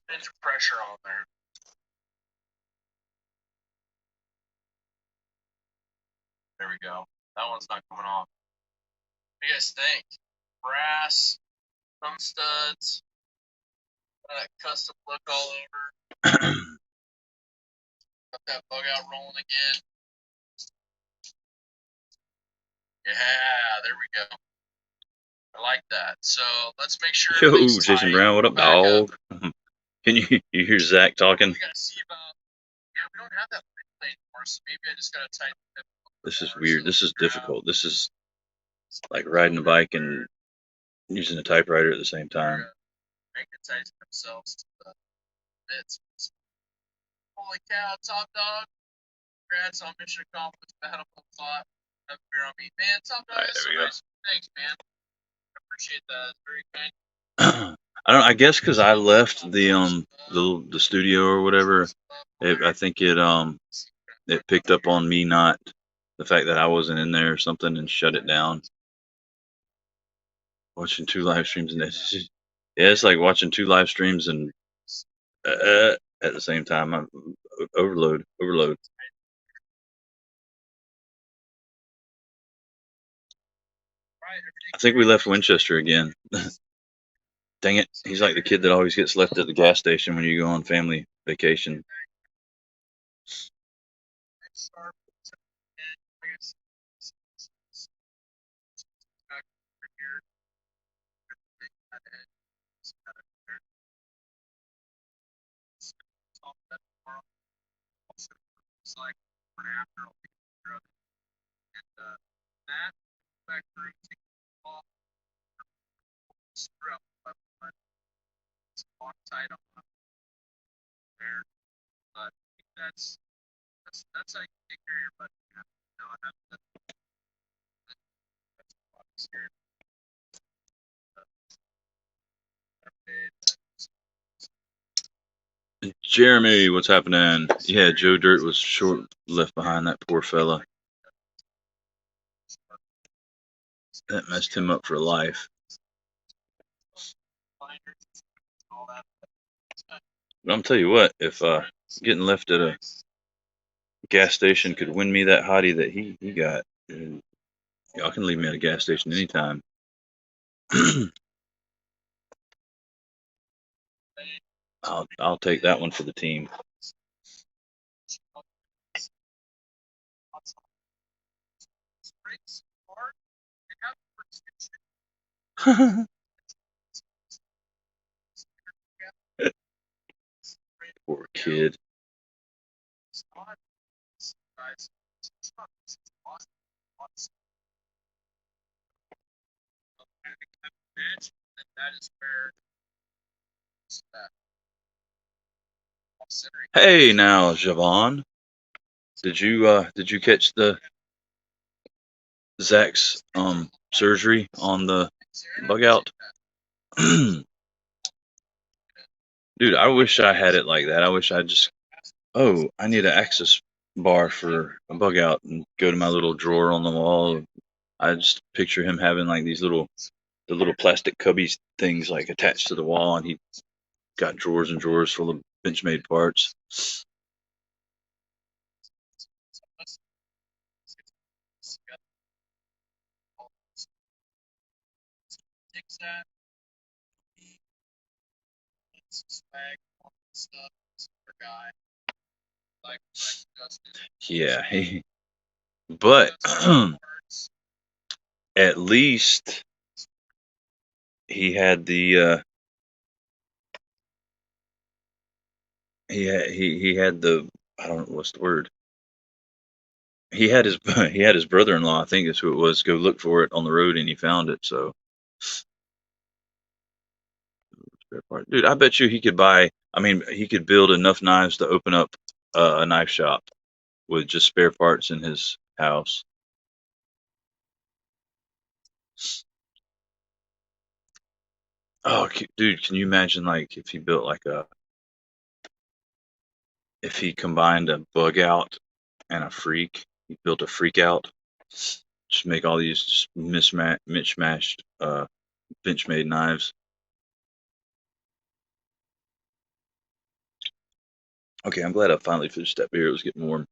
There's pressure on there. There we go. That one's not coming off. What do you guys think? Brass, thumb studs, that custom look all over. Got that bug out rolling again. Yeah, there we go. I like that. So let's make sure. Yo, Jason Brown, what up, dog? Can you hear Zach talking? We gotta see about. Yeah, we don't have that replay anymore, so maybe I just gotta type. This is weird. This is difficult. This is like riding a bike and using a typewriter at the same time. Magnetize themselves to the bits. Holy cow, Top Dog! Congrats on mission accomplished. Battle fought. Have beer on me, man. Top Dog, that's so nice. Thanks, man. I appreciate that. It's very kind. I guess because I left the studio or whatever, I think it picked up on me not the fact that I wasn't in there or something and shut it down. Watching 2 live streams and yeah, it's like watching 2 live streams and at the same time. I'm overload. I think we left Winchester again. Dang it. He's like the kid that always gets left at the gas station when you go on family vacation. Tight on there, but that's how you take care of your buddy. You know, I have to. That's scary. Jeremy, what's happening? Yeah, Joe Dirt was short left behind, that poor fella. That messed him up for life. But I'm tell you what, if getting left at a gas station could win me that hottie that he got, y'all can leave me at a gas station anytime. I'll take that one for the team. Poor kid. Hey now, Javon. Did you catch the Zach's surgery on the bug out? Dude, I wish I had it like that. I wish I just I need an access bar for a bug out and go to my little drawer on the wall. I just picture him having like the little plastic cubbies things like attached to the wall, and he got drawers and drawers full of Benchmade parts. Yeah, but at least he had the he had the, I don't know what's the word. He had his brother-in-law, I think that's who it was, go look for it on the road, and he found it. So, dude, I bet you he could buy. I mean, he could build enough knives to open up a knife shop with just spare parts in his house. Oh, dude, can you imagine like if he built like if he combined a bug out and a freak? He built a freak out. Just make all these just mismatched Benchmade knives. Okay, I'm glad I finally finished that beer. It was getting warm.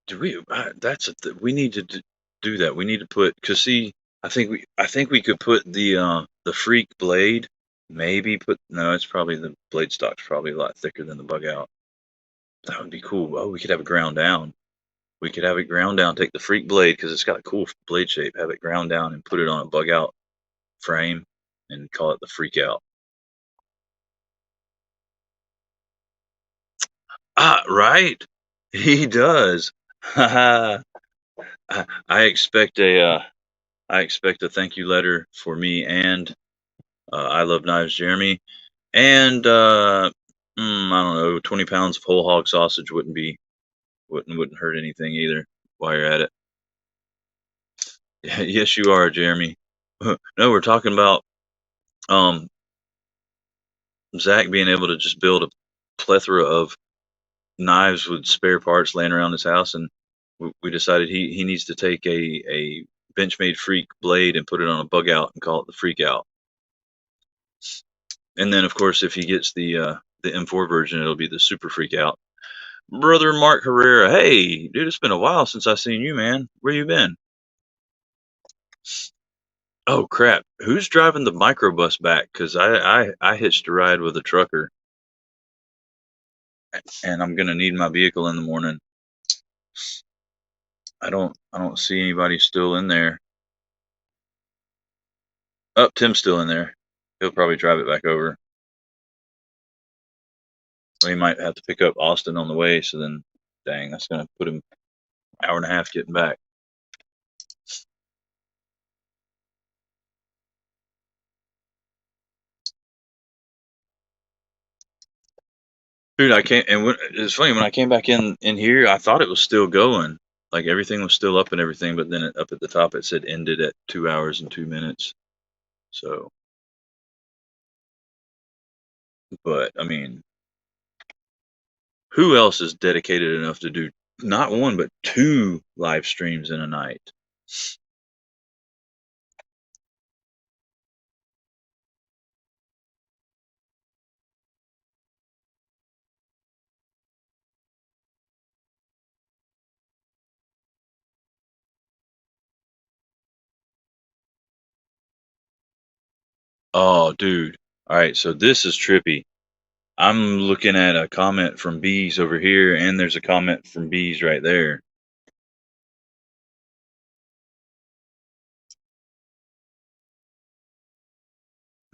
Do we? We need to do that. We need to put because see, I think we could put the freak blade. Maybe put no. It's probably the blade stock's probably a lot thicker than the bug out. That would be cool. Oh, we could have it ground down. We could have it ground down. Take the freak blade because it's got a cool blade shape. Have it ground down and put it on a bug out frame and call it the freak out. Ah, right. He does. I I expect a thank you letter for me and I love knives, Jeremy, and I don't know, 20 pounds of whole hog sausage wouldn't hurt anything either. While you're at it, yes, you are, Jeremy. No, we're talking about um Zach being able to just build a plethora of knives with spare parts laying around his house, and we decided he needs to take a Benchmade Freak blade and put it on a bug out and call it the Freak Out. And then, of course, if he gets the M4 version, it'll be the Super Freak Out. Brother Mark Herrera, hey, dude, it's been a while since I seen you, man. Where you been? Oh crap, who's driving the microbus back? Cause I hitched a ride with a trucker, and I'm gonna need my vehicle in the morning. I don't see anybody still in there. Oh, Tim's still in there. He'll probably drive it back over. We might have to pick up Austin on the way. So then, dang, that's gonna put him an hour and a half getting back. Dude, I can't. And it's funny when I came back in here, I thought it was still going, like everything was still up and everything. But then up at the top, it said ended at 2 hours and 2 minutes. So, but I mean, who else is dedicated enough to do not one but two live streams in a night? Oh, dude. All right, so this is trippy. I'm looking at a comment from Bees over here, and there's a comment from Bees right there.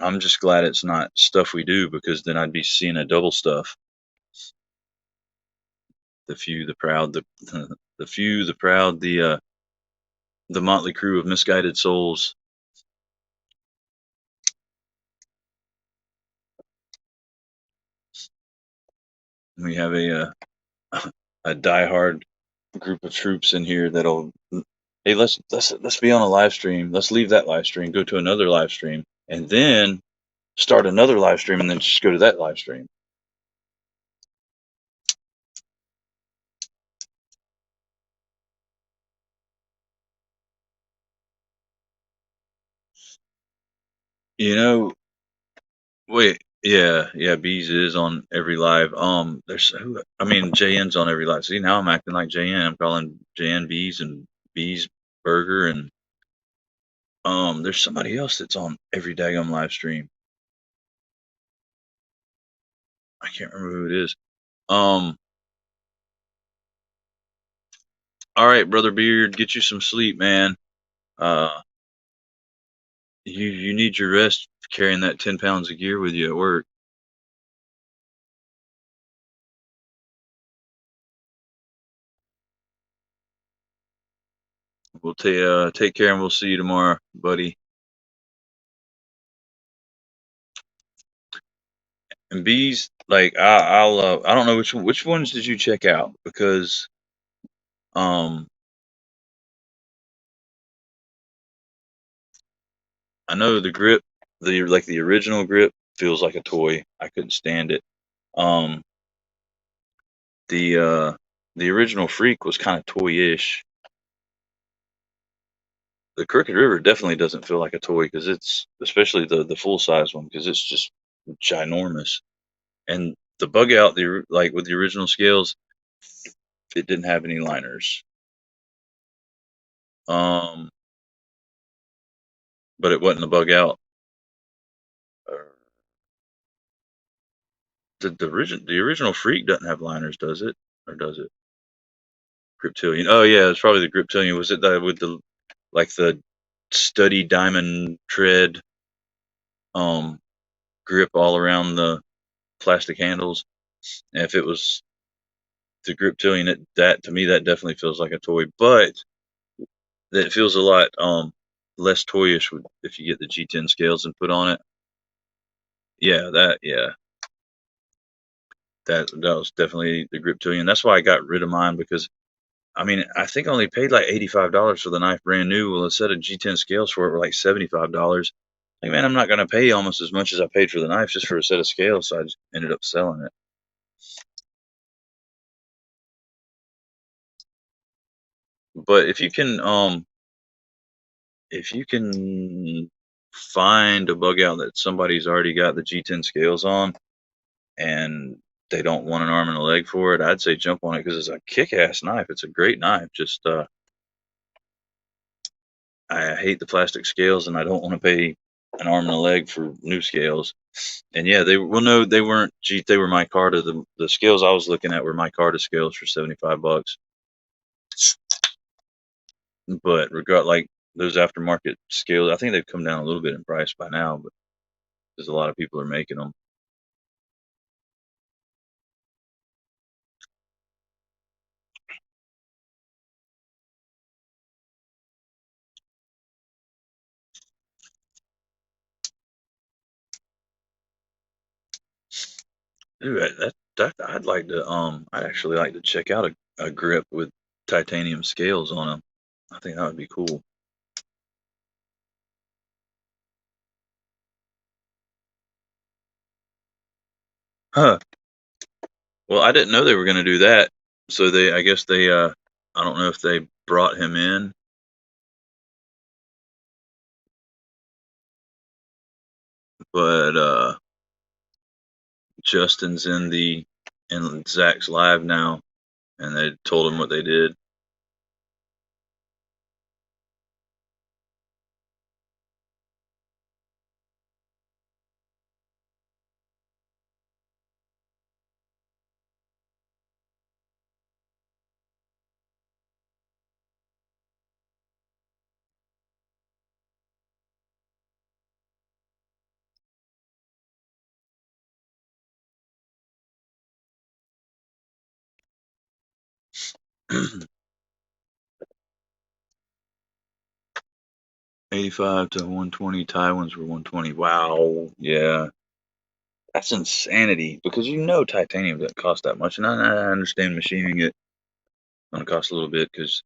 I'm just glad it's not stuff we do because then I'd be seeing a double stuff. The few, the proud, the few, the proud, the motley crew of misguided souls. We have a diehard group of troops in here that'll hey let's be on a live stream. Let's leave that live stream, go to another live stream, and then start another live stream, and then just go to that live stream. You know, wait, yeah, Bees is on every live. There's who I mean JN's on every live. See, now I'm acting like JN. I'm calling JN Bees and Bees Burger, and there's somebody else that's on every daggum live stream. I can't remember who it is. Um, all right, brother Beard, get you some sleep, man. Uh, you need your rest carrying that 10 pounds of gear with you at work. We'll take care and we'll see you tomorrow, buddy. And Bees, like I don't know which ones did you check out because um I know the grip, the original grip feels like a toy. I couldn't stand it. Um, the uh, the original Freak was kind of toy-ish. The Crooked River definitely doesn't feel like a toy because it's especially the full size one because it's just ginormous. And the bug out like with the original scales, it didn't have any liners. Um, but it wasn't a bug out. Uh, the original Freak doesn't have liners, does it? Or does it? Griptilian. Oh yeah, it's probably the Griptilian. Was it that with the like the study diamond tread um grip all around the plastic handles? And if it was the Griptilian, that to me that definitely feels like a toy, but it feels a lot less toyish if you get the G10 scales and put on it. Yeah, that was definitely the Griptilian. That's why I got rid of mine because I mean I think I only paid like $85 for the knife brand new. Well, a set of G10 scales for it were like $75. Like man, I'm not gonna pay almost as much as I paid for the knife just for a set of scales, so I just ended up selling it. But if you can find a bug out that somebody's already got the G10 scales on and they don't want an arm and a leg for it, I'd say jump on it because it's a kick-ass knife. It's a great knife. Just I hate the plastic scales and I don't want to pay an arm and a leg for new scales. And yeah, no, they weren't. They were micarta. The scales I was looking at were micarta scales for $75. But like those aftermarket scales, I think they've come down a little bit in price by now, but because a lot of people are making them. Dude, I'd like to I'd actually like to check out a grip with titanium scales on them. I think that would be cool. Huh. Well, I didn't know they were going to do that. So I guess I don't know if they brought him in, but Justin's in Zach's live now, and they told him what they did. $85 to $120. Taiwan's were $120. Wow. Yeah. That's insanity because titanium doesn't cost that much. And I understand machining it going to cost a little bit because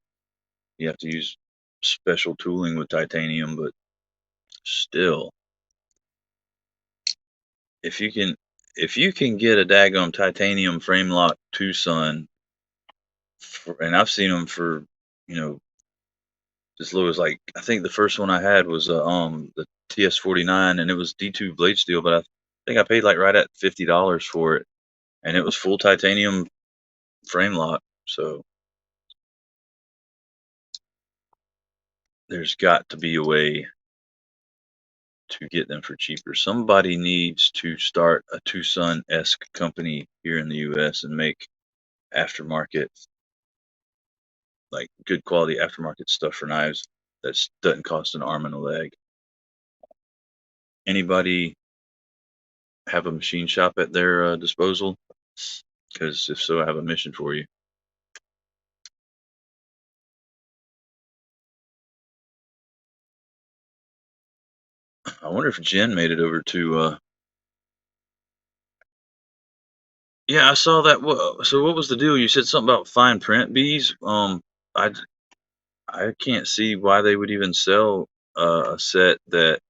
you have to use special tooling with titanium, but still, if you can get a daggone titanium frame lock Tucson, and I've seen them for you know as low as like I think the first one I had was the TS49 and it was D2 blade steel, but I think I paid like right at $50 for it, and it was full titanium frame lock. So there's got to be a way to get them for cheaper. Somebody needs to start a Tucson-esque company here in the US and make aftermarket, like good quality aftermarket stuff for knives that doesn't cost an arm and a leg. Anybody have a machine shop at their disposal? Because if so, I have a mission for you. I wonder if Jen made it over to. Yeah, I saw that. So what was the deal? You said something about fine print bees. I can't see why they would even sell a set that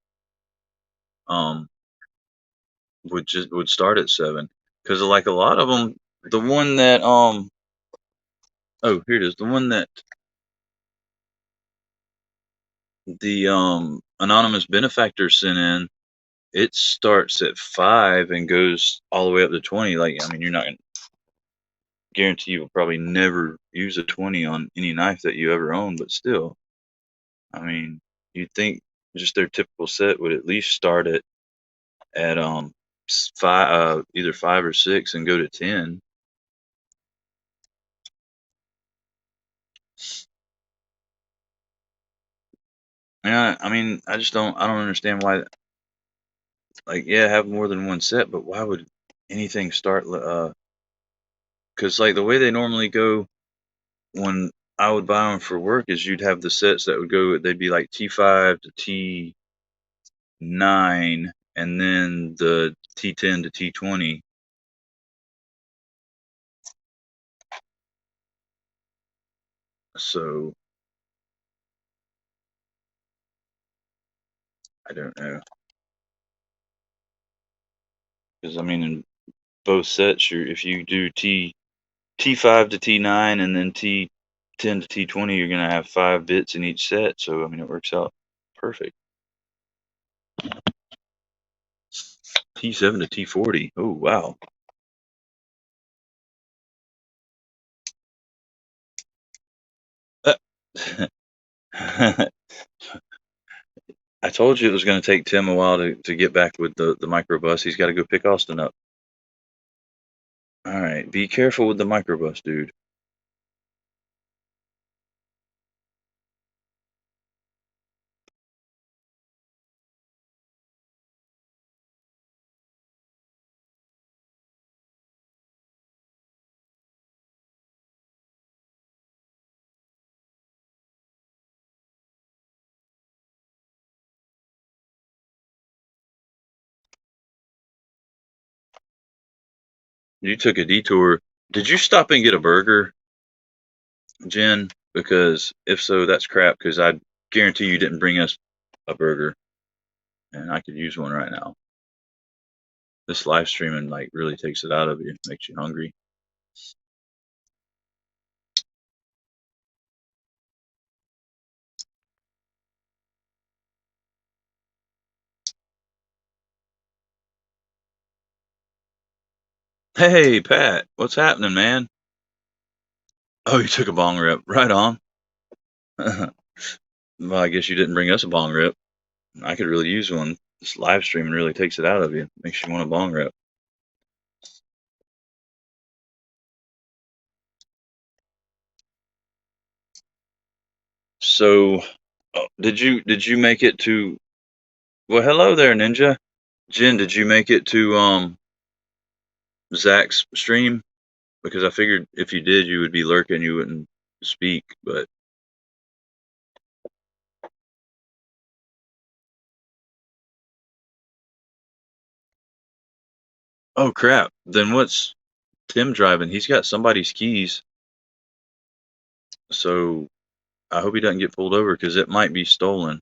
um, would start at 7 because like a lot of them, the one that oh, here it is, the one that the anonymous benefactor sent in, it starts at 5 and goes all the way up to 20. Like, I mean, you're not gonna guarantee you will probably never use a 20 on any knife that you ever own, but still, I mean, you'd think just their typical set would at least start at 5, either 5 or 6 and go to 10. Yeah, I mean, I don't understand why. Like, yeah, have more than one set, but why would anything start? Because like the way they normally go when I would buy them for work is you'd have the sets that would go. They'd be like T5 to T9, and then the T10 to T20. So I don't know. Because I mean, in both sets, if you do T5 to T9 and then T10 to T20, you're gonna have 5 bits in each set. So I mean, it works out perfect. T7 to T40. Oh wow. I told you it was going to take Tim a while to get back with the microbus. He's got to go pick Austin up. All right, be careful with the microbus, dude. You took a detour. Did you stop and get a burger, Jen? Because if so, that's crap. Because I guarantee you didn't bring us a burger, and I could use one right now. This live streaming like really takes it out of you, makes you hungry. Hey, Pat, what's happening, man? Oh, you took a bong rip. Right on. Well, I guess you didn't bring us a bong rip. I could really use one. This live streaming really takes it out of you. Makes you want a bong rip. So, did you make it to? Well, hello there, Ninja. Jen, did you make it to Zach's stream? Because I figured if you did, you would be lurking. You wouldn't speak. But oh crap! Then what's Tim driving? He's got somebody's keys. So I hope he doesn't get pulled over because it might be stolen.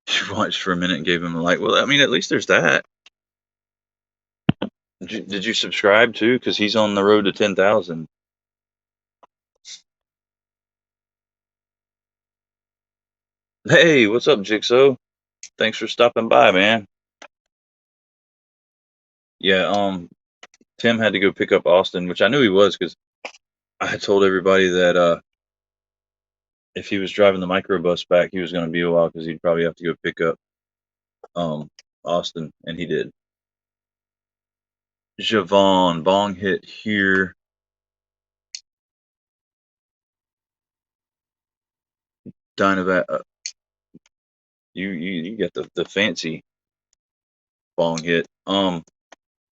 She watched for a minute and gave him a like. Well, I mean, at least there's that. Did you subscribe too? Because he's on the road to 10,000. Hey, what's up, Jigsaw? Thanks for stopping by, man. Yeah, Tim had to go pick up Austin, which I knew he was because I had told everybody that if he was driving the microbus back, he was going to be a while because he'd probably have to go pick up Austin, and he did. Javon, bong hit here. Dynavac, you get the fancy bong hit.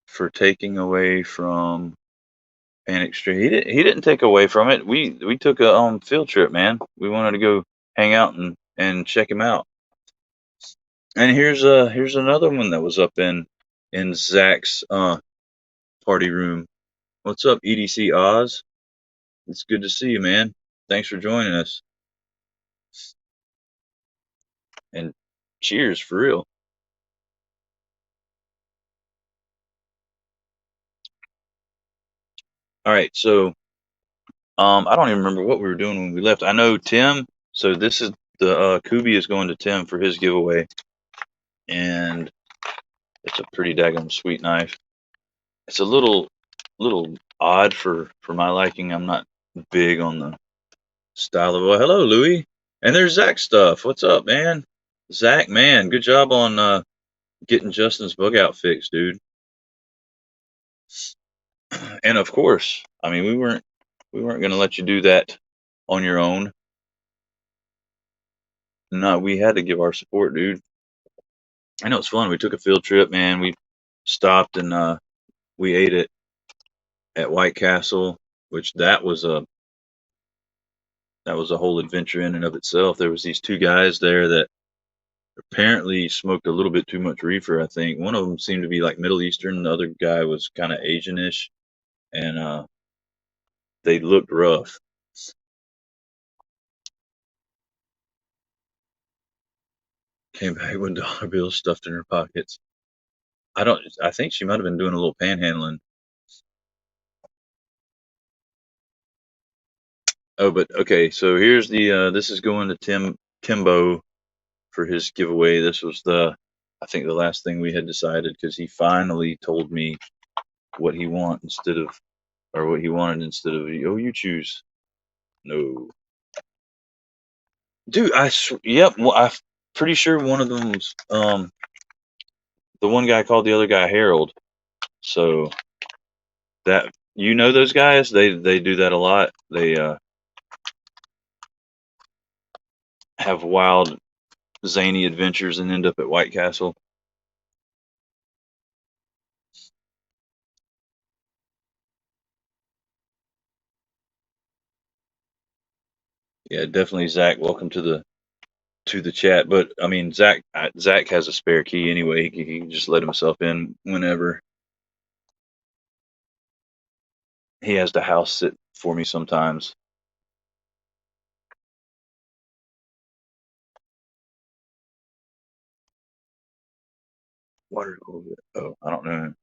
For taking away from Panic Street. He didn't take away from it. We took a field trip, man. We wanted to go hang out and check him out. And here's another one that was up in in Zach's party room. What's up, EDC Oz? It's good to see you, man. Thanks for joining us. And cheers for real. All right, so I don't even remember what we were doing when we left. I know Tim. So this is the Kubi is going to Tim for his giveaway, and it's a pretty daggone sweet knife. It's a little odd for my liking. I'm not big on the style of. Well, hello, Louie, and there's Zach stuff. What's up, man? Zach, man, good job on getting Justin's bug out fixed, dude. And of course, I mean we weren't gonna let you do that on your own. No, we had to give our support, dude. I know it's fun. We took a field trip, man. We stopped and we ate at White Castle, which that was a whole adventure in and of itself. There was these two guys there that apparently smoked a little bit too much reefer. I think one of them seemed to be like Middle Eastern, the other guy was kind of Asianish, and they looked rough. Came back with dollar bills stuffed in her pockets. I think she might have been doing a little panhandling. Oh, but okay, so here's the this is going to Timbo for his giveaway. This was I think the last thing we had decided because he finally told me what he want instead of or what he wanted instead of oh you choose. No, dude. Yep. Well, I'm pretty sure one of them was the one guy called the other guy Harold. So that those guys, they do that a lot. They have wild zany adventures and end up at White Castle. Yeah, definitely, Zach. Welcome to the chat. But I mean, Zach has a spare key anyway. He can just let himself in whenever. He has the house sit for me sometimes. Water cooler. Oh, I don't know.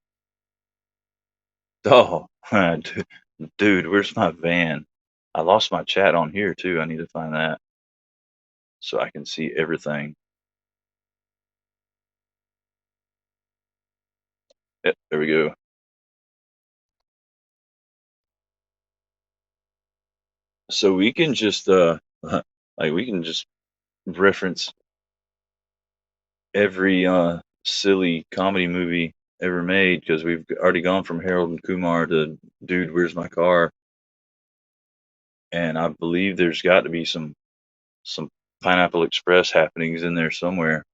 Oh, dude, where's my van? I lost my chat on here too. I need to find that so I can see everything. Yep, there we go. So we can just like we can just reference every silly comedy movie ever made because we've already gone from Harold and Kumar to Dude, Where's My Car? And I believe there's got to be some Pineapple Express happenings in there somewhere.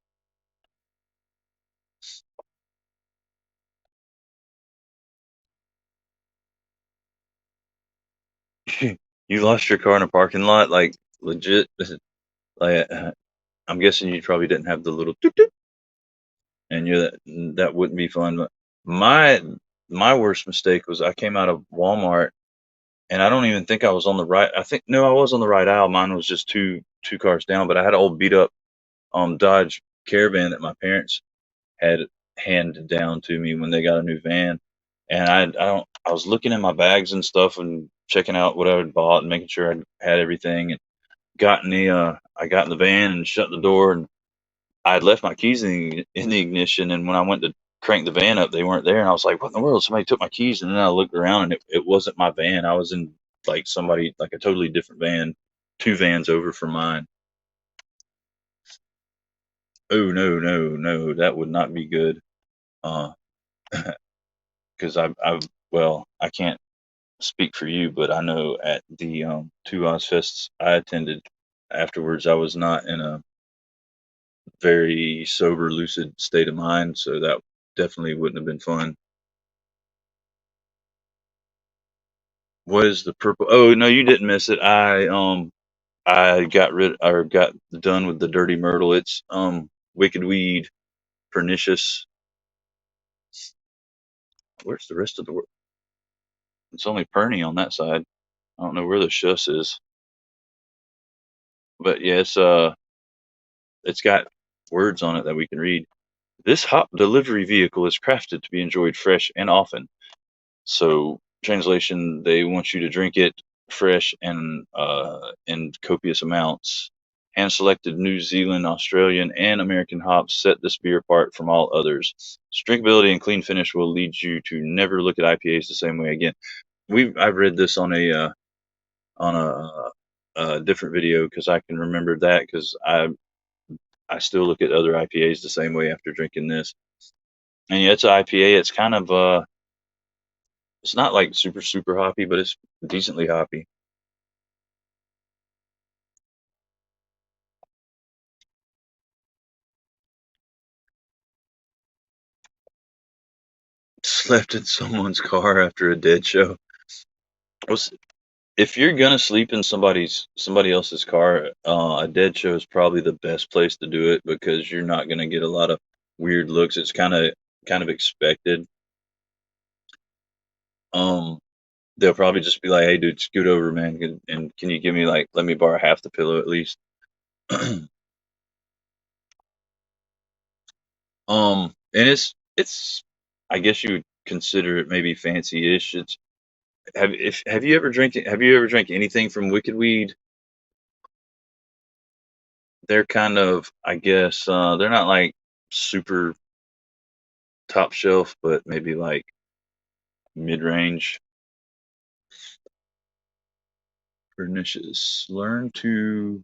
You lost your car in a parking lot, like legit. Like I'm guessing you probably didn't have the little toot toot, and that wouldn't be fun. But my worst mistake was I came out of Walmart, and I don't even think I was on the right. I think no, I was on the right aisle. Mine was just two cars down, but I had an old beat up Dodge Caravan that my parents had handed down to me when they got a new van, and I was looking in my bags and stuff and checking out what I had bought and making sure I had everything and I got in the van and shut the door and I had left my keys in the ignition, and when I went to crank the van up, they weren't there, and I was like, "What in the world?" Somebody took my keys, and then I looked around, and it wasn't my van. I was in like somebody like a totally different van, two vans over from mine. Oh no, no, no, that would not be good. Uh, because well, I can't speak for you, but I know at the two Ozfests I attended afterwards, I was not in a very sober, lucid state of mind, so that definitely wouldn't have been fun. What is the purple? Oh no, you didn't miss it. I got rid or got done with the dirty myrtle. It's wicked weed, pernicious. Where's the rest of the world? It's only Perny on that side. I don't know where the Schuss is, but yeah, it's got words on it that we can read. This hop delivery vehicle is crafted to be enjoyed fresh and often. So, translation, they want you to drink it fresh and in copious amounts. Hand selected New Zealand, Australian, and American hops set this beer apart from all others. Its drinkability and clean finish will lead you to never look at IPAs the same way again. I've read this on a different video because I can remember that because I still look at other IPAs the same way after drinking this. And yeah, it's an IPA. It's kind of it's not like super hoppy, but it's decently hoppy. Slept in someone's car after a dead show. Was If you're gonna sleep in somebody else's car, a dead show is probably the best place to do it because you're not gonna get a lot of weird looks. It's kind of expected. Um, they'll probably just be like, "Hey, dude, scoot over, man, and can you give me like let me borrow half the pillow at least." And it's I guess you would consider it maybe fancy-ish. It's have you ever drank anything from Wicked Weed? They're kind of, I guess, they're not like super top shelf, but maybe like mid-range. Pernicious. Learn to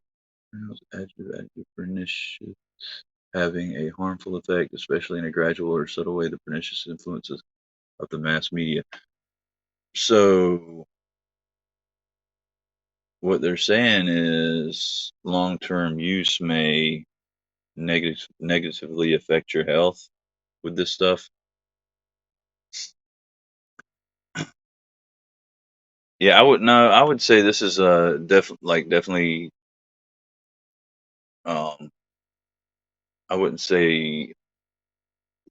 pronounce adjective pernicious, having a harmful effect, especially in a gradual or subtle way, the pernicious influences of the mass media. So what they're saying is long-term use may negatively affect your health with this stuff. Yeah, I would no, I would say this is definitely um I wouldn't say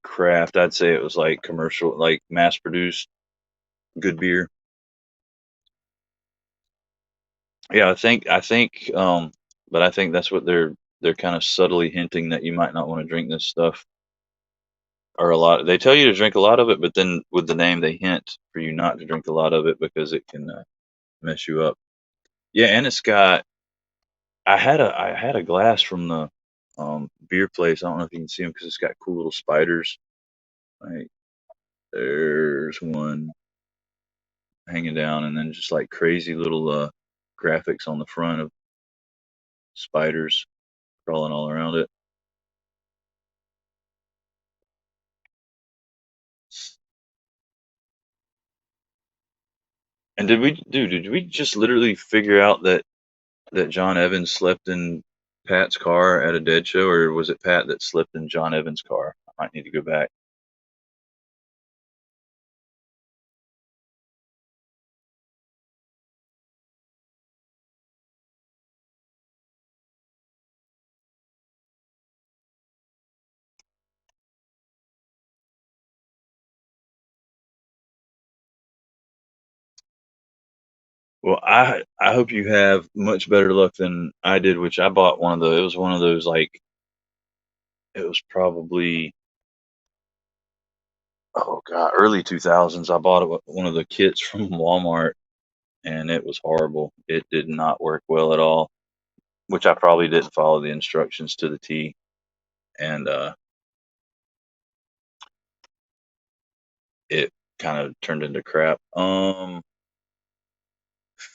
craft. I'd say it was like commercial, like mass produced good beer. Yeah, but I think that's what they're kind of subtly hinting that you might not want to drink this stuff or a lot. They tell you to drink a lot of it, but then with the name they hint for you not to drink a lot of it because it can mess you up. Yeah, and it's got I had a glass from the beer place. I don't know if you can see them because it's got cool little spiders. Like there's one hanging down, and then just like crazy little graphics on the front of spiders crawling all around it. And did we just literally figure out that John Evans slept in Pat's car at a dead show, or was it Pat that slept in John Evans' car? I might need to go back. Well, I hope you have much better luck than I did, which I bought it was one of those like it was probably oh god early 2000s. I bought one of the kits from Walmart, and it was horrible. It did not work well at all, which I probably didn't follow the instructions to the T, and it kind of turned into crap.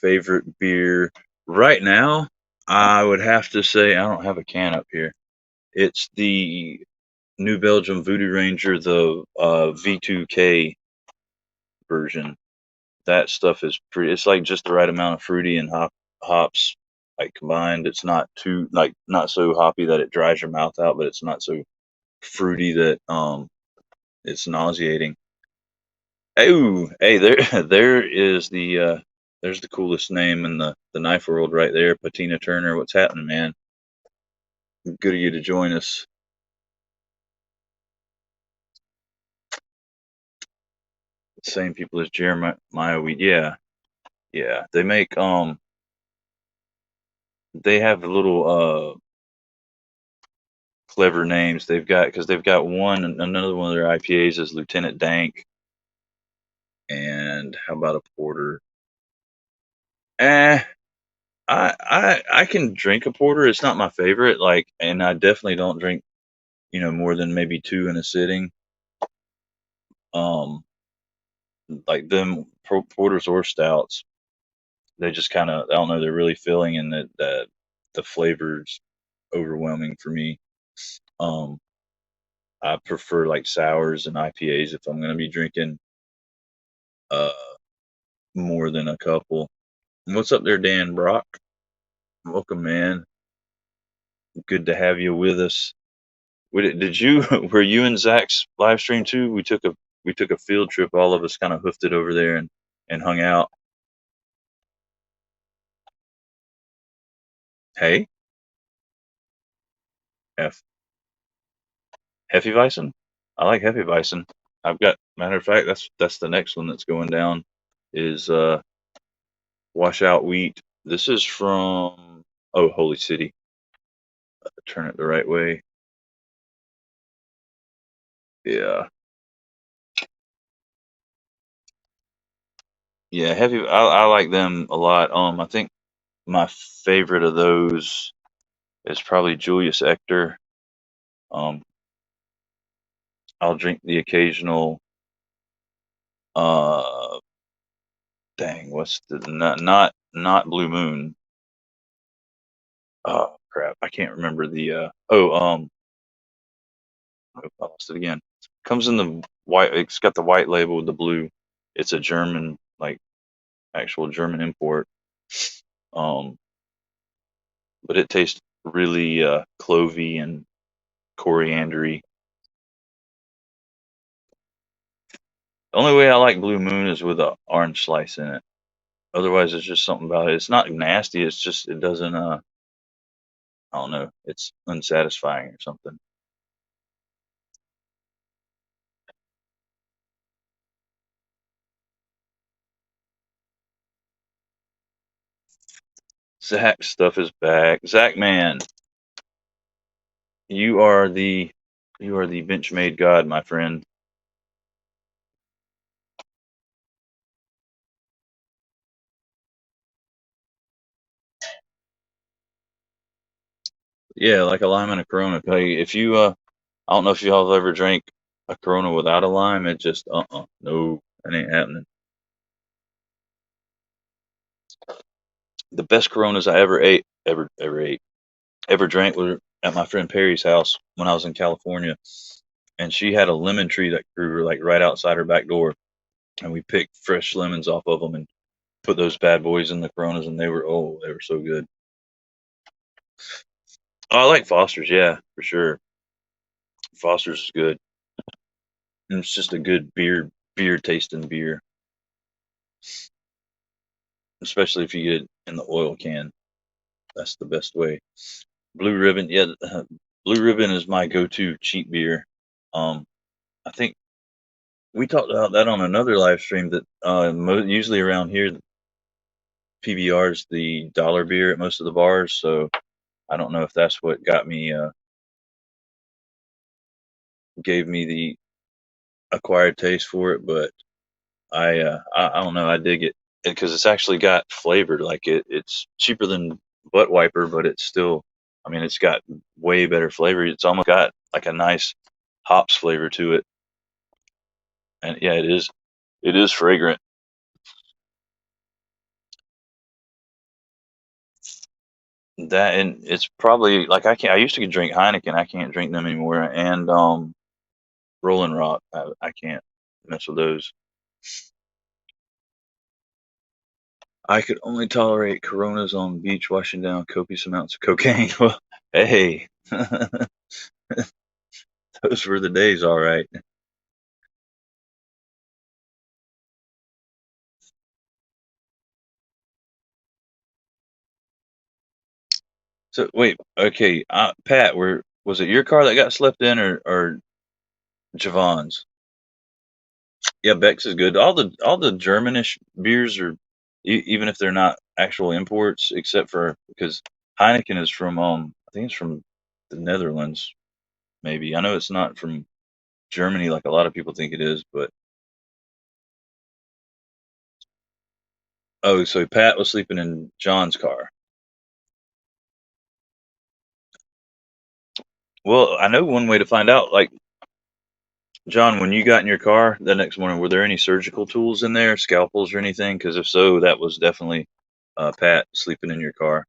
Favorite beer right now, I would have to say I don't have a can up here. It's the New Belgium Voodoo Ranger, the V2K version. That stuff is pretty. It's like just the right amount of fruity and hops like combined. It's not too like not so hoppy that it dries your mouth out, but it's not so fruity that it's nauseating. Oh, hey, there there is there's the coolest name in the knife world right there, Patina Turner. What's happening, man? Good of you to join us. Same people as Jeremiah Wheat. Yeah, yeah. They make they have little clever names. They've got because they've got another one of their IPAs is Lieutenant Dank, and how about a porter? Eh, I can drink a porter. It's not my favorite. Like, and I definitely don't drink more than maybe two in a sitting. Um, like them porters or stouts, they just kind of I don't know. They're really filling, and the flavors overwhelming for me. Um, I prefer like sours and IPAs if I'm going to be drinking uh more than a couple. What's up there, Dan Brock? Welcome, man. Good to have you with us. Did you were you in Zach's live stream too? We took a field trip. All of us kind of hoofed it over there and hung out. Hey, F Hefeweizen. I like Hefeweizen. I've got matter of fact that's the next one that's going down is washout wheat. This is from Holy City. Turn it the right way. Yeah. Yeah, heavy. I like them a lot. I think my favorite of those is probably Julius Ector. Um, I'll drink the occasional. Uh, dang, what's the not Blue Moon? Oh crap, I can't remember the. I lost it again. Comes in the white. It's got the white label with the blue. It's a German, like actual German import. Um, but it tastes really clovey and coriandery. The only way I like Blue Moon is with a orange slice in it. Otherwise, it's just something about it. It's not nasty. It's just it doesn't. I don't know. It's unsatisfying or something. Zach stuff is back. Zach, man, you are the Benchmade god, my friend. Yeah, like a lime and a Corona. Hey, if you I don't know if y'all have ever drank a Corona without a lime. It just no, that ain't happening. The best Coronas I ever drank were at my friend Perry's house when I was in California, and she had a lemon tree that grew like right outside her back door, and we picked fresh lemons off of them and put those bad boys in the Coronas, and they were so good. Oh, I like Foster's, yeah, for sure. Foster's is good. And it's just a good beer tasting beer, especially if you get it in the oil can. That's the best way. Blue Ribbon, yeah, Blue Ribbon is my go-to cheap beer. Um, I think we talked about that on another live stream that usually around here, PBR is the dollar beer at most of the bars. So I don't know if that's what gave me the acquired taste for it, but I don't know. I dig it because it's actually got flavor. Like it's cheaper than Butt Wiper, but it's still. I mean, it's got way better flavor. It's almost got like a nice hops flavor to it, and yeah, it is. It is fragrant. That and it's probably like I can't. I used to drink Heineken. I can't drink them anymore. And Rolling Rock. I can't mess with those. I could only tolerate Coronas on the beach washing down copious amounts of cocaine. Well, hey, those were the days, all right. So wait, okay, Pat, was it your car that got slept in or Javon's? Yeah, Beck's is good. All the Germanish beers are, even if they're not actual imports, except for because Heineken is from I think it's from the Netherlands. Maybe I know it's not from Germany like a lot of people think it is, but oh, so Pat was sleeping in John's car. Well, I know one way to find out. Like John, when you got in your car the next morning, were there any surgical tools in there, scalpels or anything? Because if so, that was definitely Pat sleeping in your car.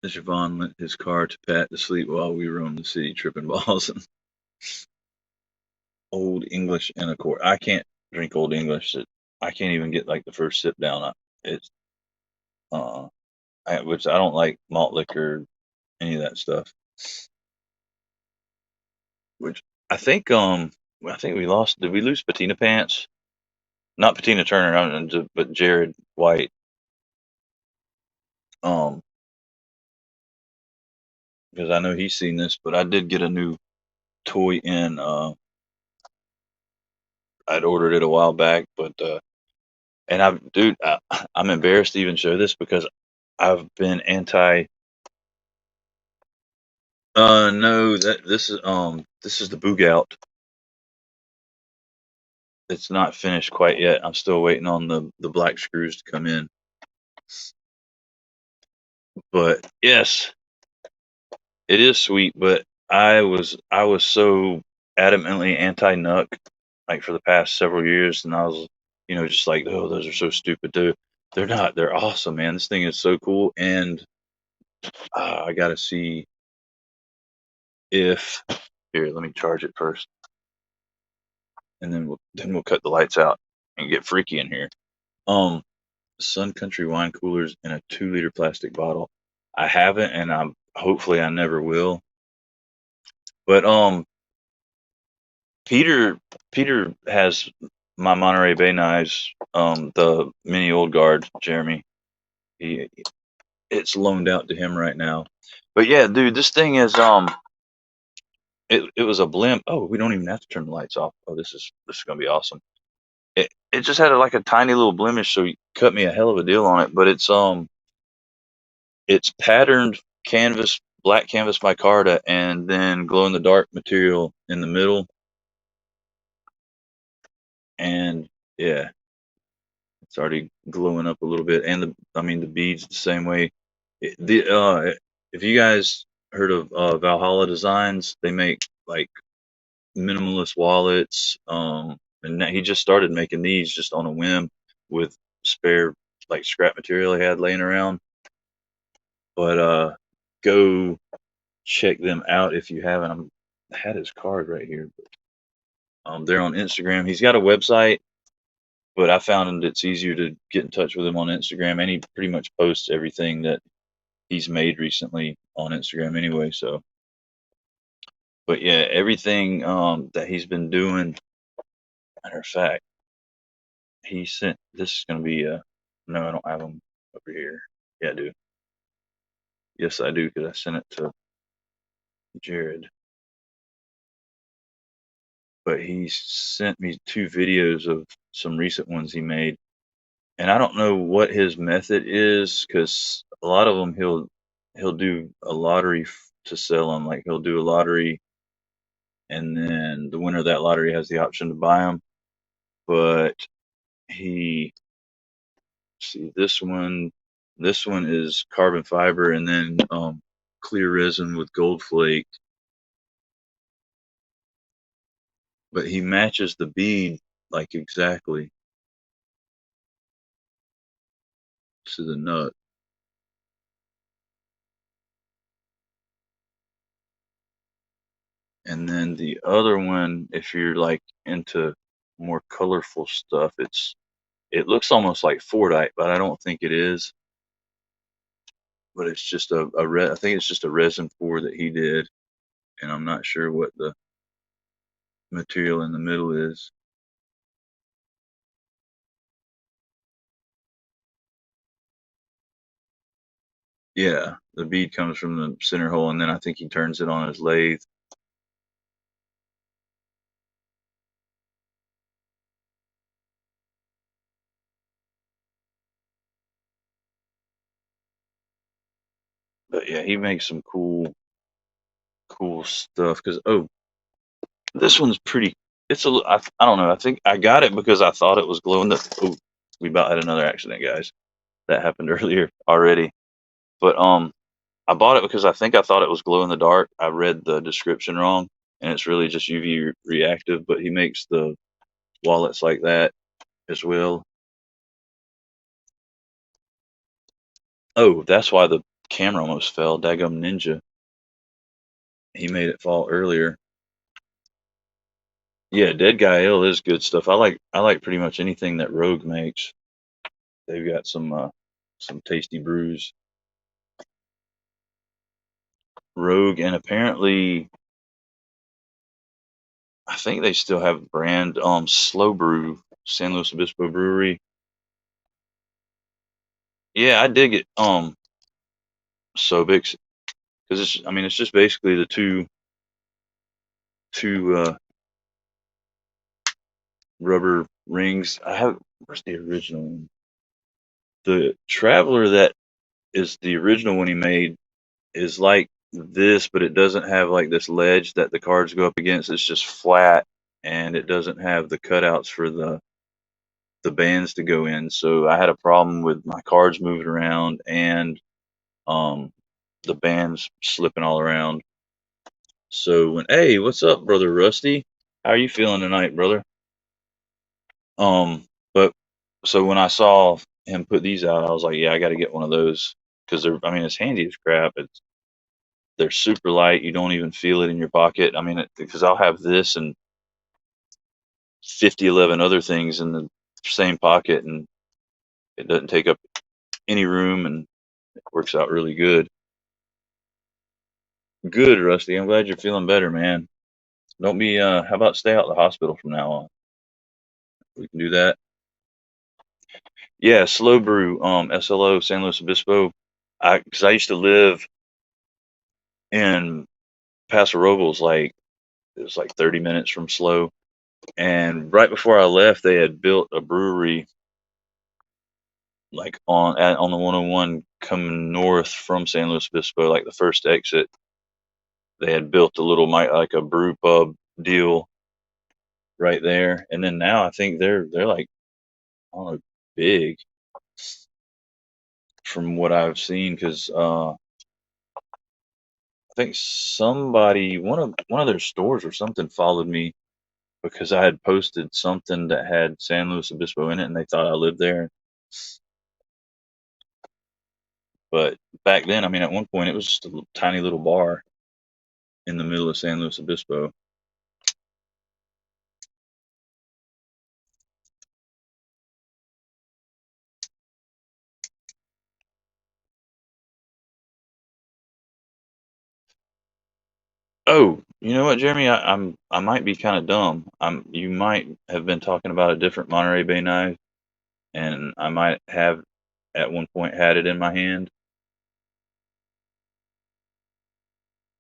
Javon lent his car to Pat to sleep while we roamed the city tripping balls and old English in a quart. I can't drink old English. I can't even get like the first sip down. It's uh, which I don't like malt liquor, any of that stuff. Which I think I think we lost. Did we lose Patina Pants? Not Patina Turner, but Jared White. Um, because I know he's seen this, but I did get a new toy in. I'd ordered it a while back, but and dude, I'm embarrassed to even show this because I've been anti. No, this is the Boog Out. It's not finished quite yet. I'm still waiting on the black screws to come in. But yes, it is sweet. But I was so adamantly anti Nuck like for the past several years, and I was just like, oh, those are so stupid, dude. They're not. They're awesome, man. This thing is so cool, and I gotta see if here. Let me charge it first, and then we'll cut the lights out and get freaky in here. Um, Sun Country wine coolers in a 2-liter plastic bottle. I haven't, and hopefully I never will. But Peter has my Monterey Bay knives, the mini old guard, Jeremy. He It's loaned out to him right now. But yeah, dude, this thing is it was a blimp. Oh, we don't even have to turn the lights off. Oh, this is gonna be awesome. It just had like a tiny little blemish, so he cut me a hell of a deal on it. But it's patterned canvas, black canvas micarta, and then glow in the dark material in the middle. And yeah, it's already glowing up a little bit. And I mean, the beads the same way. If you guys heard of Valhalla Designs, they make like minimalist wallets. And he just started making these just on a whim with spare like scrap material he had laying around. But go check them out if you haven't. I had his card right here. They're on Instagram. He's got a website, but I found it's easier to get in touch with him on Instagram, and he pretty much posts everything that he's made recently on Instagram anyway. So, but yeah, everything that he's been doing. Matter of fact, he sent. This is going to be a. No, I don't have them over here. Yeah, I do. Yes, I do because I sent it to Jared. But he sent me 2 videos of some recent ones he made, and I don't know what his method is because a lot of them he'll do a lottery to sell them. Like he'll do a lottery, and then the winner of that lottery has the option to buy them. But he see this one. This one is carbon fiber, and then clear resin with gold flake. But he matches the bead like exactly to the nut. And then the other one, if you're like into more colorful stuff, it looks almost like Fordite, but I don't think it is. but it's just I think it's just a resin pour that he did, and I'm not sure what the material in the middle is. Yeah, the bead comes from the center hole, and then I think he turns it on his lathe. But yeah, he makes some cool stuff. Cause this one's pretty. It's I don't know. I think I got it because I thought it was glow in the. Oh, we about had another accident, guys. That happened earlier already. But I bought it because I thought it was glow in the dark. I read the description wrong, and it's really just UV reactive. But he makes the wallets like that as well. Oh, that's why the camera almost fell. Daggum Ninja. He made it fall earlier. Yeah, Dead Guy Ale is good stuff. I like pretty much anything that Rogue makes. They've got some tasty brews. Rogue, and apparently I think they still have brand Slow Brew, San Luis Obispo Brewery. Yeah, I dig it. Sobix, because it's just basically the two rubber rings. Where's the original one? The Traveler that is the original one he made is like this, but it doesn't have like this ledge that the cards go up against. It's just flat, and it doesn't have the cutouts for the bands to go in. So I had a problem with my cards moving around and um the bands slipping all around. So hey, what's up, brother Rusty? How are you feeling tonight, brother? Um, but so when I saw him put these out, I was like, yeah, I got to get one of those because it's handy as crap. They're super light. You don't even feel it in your pocket. Because I'll have this and 50, 11 other things in the same pocket, and it doesn't take up any room, and it works out really good. Good, Rusty. I'm glad you're feeling better, man. Don't be. How about stay out of the hospital from now on? We can do that. Yeah, Slow Brew, SLO, San Luis Obispo. Because I used to live in Paso Robles, like it was like 30 minutes from Slow. And right before I left, they had built a brewery like on the 101 coming north from San Luis Obispo, like the first exit. They had built a little like a brew pub deal right there, and then now I think they're like, I don't know, big from what I've seen, because I think somebody one of their stores or something followed me because I had posted something that had San Luis Obispo in it, and they thought I lived there. But back then, at one point, it was just a tiny little bar in the middle of San Luis Obispo. Oh, you know what, Jeremy? I might be kind of dumb. You might have been talking about a different Monterey Bay knife, and I might have at one point had it in my hand.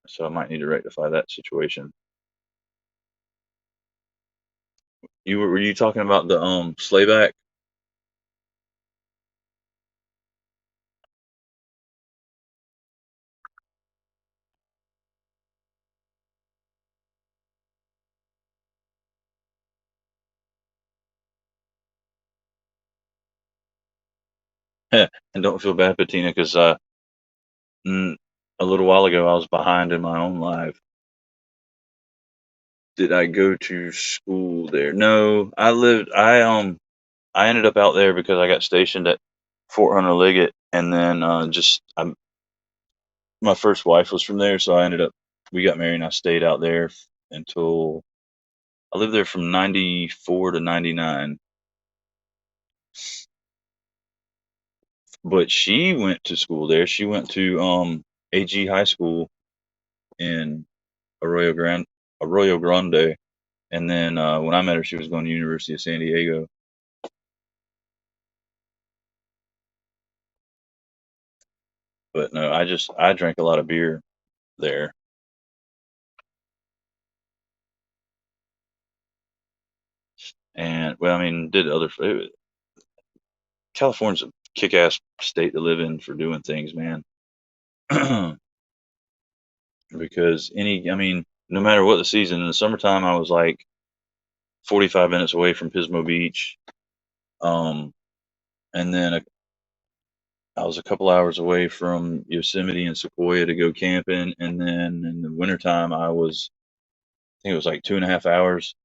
So I might need to rectify that situation. Were you talking about the slayback? And don't feel bad, Patina, because a little while ago I was behind in my own life. Did I go to school there? No, I ended up out there because I got stationed at Fort Hunter Liggett, and then my first wife was from there, so we got married, and I stayed out there until I lived there from 94 to 99. but she went to school there. She went to AG High School in Arroyo Grande, and then when I met her, she was going to University of San Diego. But no, I drank a lot of beer there, and well, I mean, did other. California's a kick-ass state to live in for doing things, man. Because I mean, no matter what the season, in the summertime, I was like 45 minutes away from Pismo Beach. Um, and then I was a couple hours away from Yosemite and Sequoia to go camping. And then in the wintertime, I think it was like 2.5 hours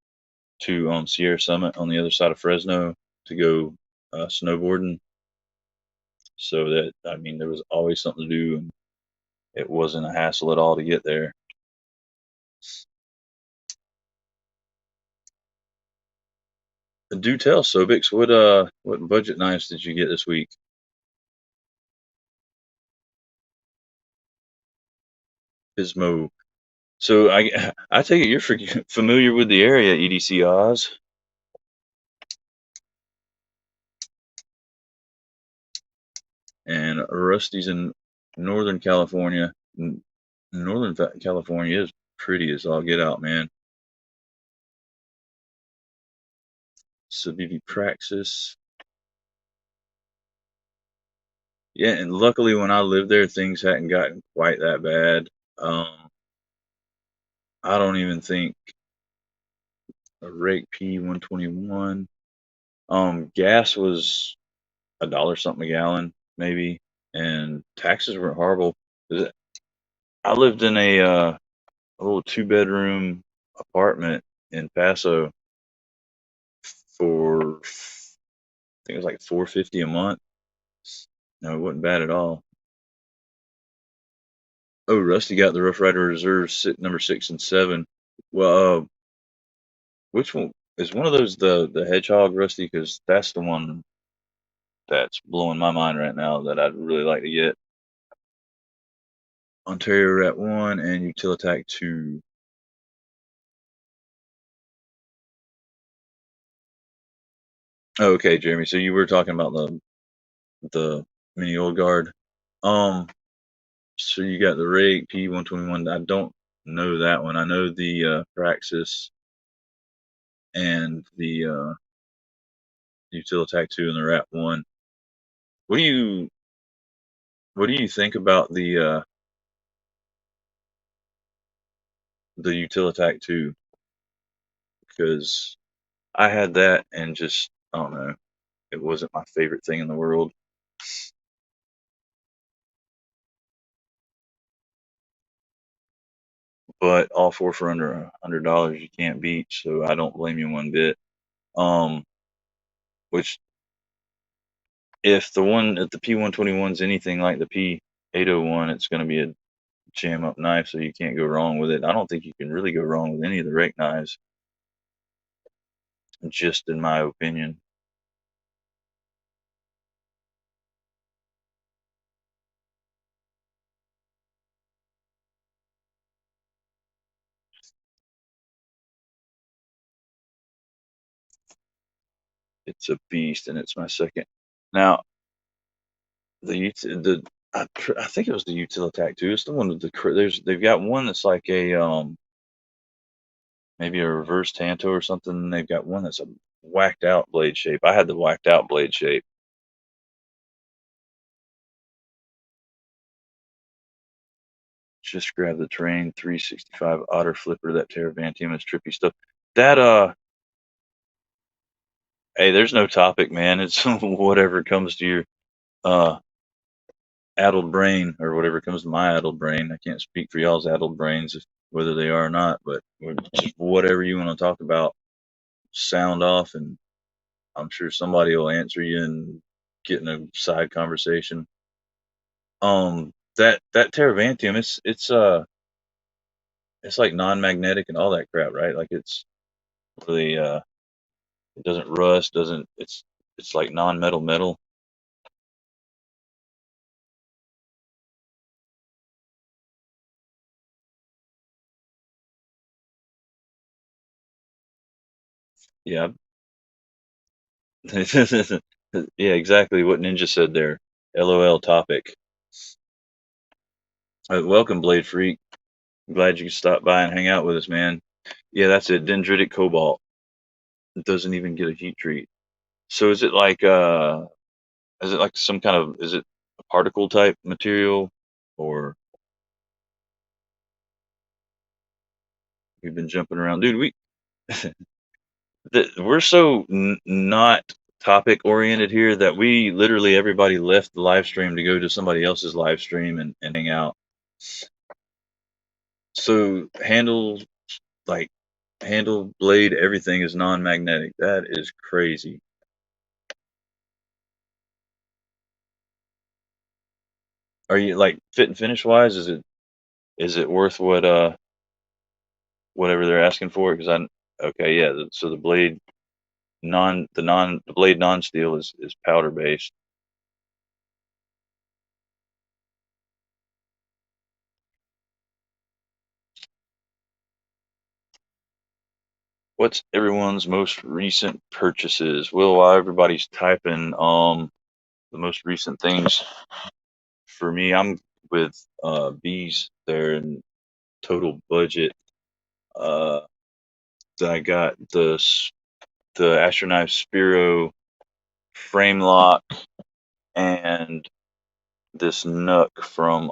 to Sierra Summit on the other side of Fresno to go snowboarding. So that, I mean, there was always something to do, and it wasn't a hassle at all to get there. Do tell, Sobix, what budget knives did you get this week? Pismo. So I take it you're familiar with the area, EDC Oz. And Rusty's in Northern California. Northern California is pretty as all get out, man. Civivi Praxis. Yeah, and luckily when I lived there, things hadn't gotten quite that bad. I don't even think a rake P121. Gas was $1 something a gallon, maybe, and taxes weren't horrible. I lived in a little 2-bedroom apartment in Paso for I think it was like $450 a month. No, it wasn't bad at all. Oh, Rusty got the Rough Rider Reserve number 6 and 7. Well, which one is one of those the Hedgehog, Rusty? Because that's the one that's blowing my mind right now that I'd really like to get. Ontario Rat 1 and Utilitac 2. Oh, okay, Jeremy. So you were talking about the mini old guard. So you got the Rake P121. I don't know that one. I know the Praxis and the Utilitac 2 and the Rat 1. What do you think about the Utilitac 2? Because I had that and just I don't know, it wasn't my favorite thing in the world. But all four for under $100 you can't beat, so I don't blame you one bit. Which if the P121's anything like the P801, it's going to be a jam up knife, so you can't go wrong with it. I don't think you can really go wrong with any of the rake knives, just in my opinion. It's a beast, and it's my second. Now, I think it was the Utilitac too. It's the one with they've got one that's like a maybe a reverse Tanto or something. And they've got one that's a whacked out blade shape. I had the whacked out blade shape. Just grab the terrain 365 otter flipper. That Terravantium is trippy stuff. That hey, there's no topic, man. It's whatever comes to your uh addled brain, or whatever comes to my addled brain. I can't speak for y'all's addled brains, whether they are or not, but just whatever you want to talk about, sound off, and I'm sure somebody will answer you and get in a side conversation. That Terravantium, it's like non-magnetic and all that crap, right? Like it's really it doesn't rust, doesn't it's like non-metal metal. Yeah. Yeah, exactly what Ninja said there. LOL topic. Welcome, Blade Freak. Glad you could stop by and hang out with us, man. Yeah, that's it. Dendritic cobalt. It doesn't even get a heat treat. So is it like some kind of is it a particle type material or we've been jumping around? Dude, we're so not topic oriented here that we literally everybody left the live stream to go to somebody else's live stream and hang out. So like handle blade everything is non-magnetic. That is crazy. Are you like fit and finish wise? Is it worth whatever they're asking for? Because I okay, yeah. So the blade the blade non steel is powder based. What's everyone's most recent purchases? Well, while everybody's typing, the most recent things for me, I'm with bees. They're in total budget. Uh, I got the Astronef Spiro frame lock and this Nook from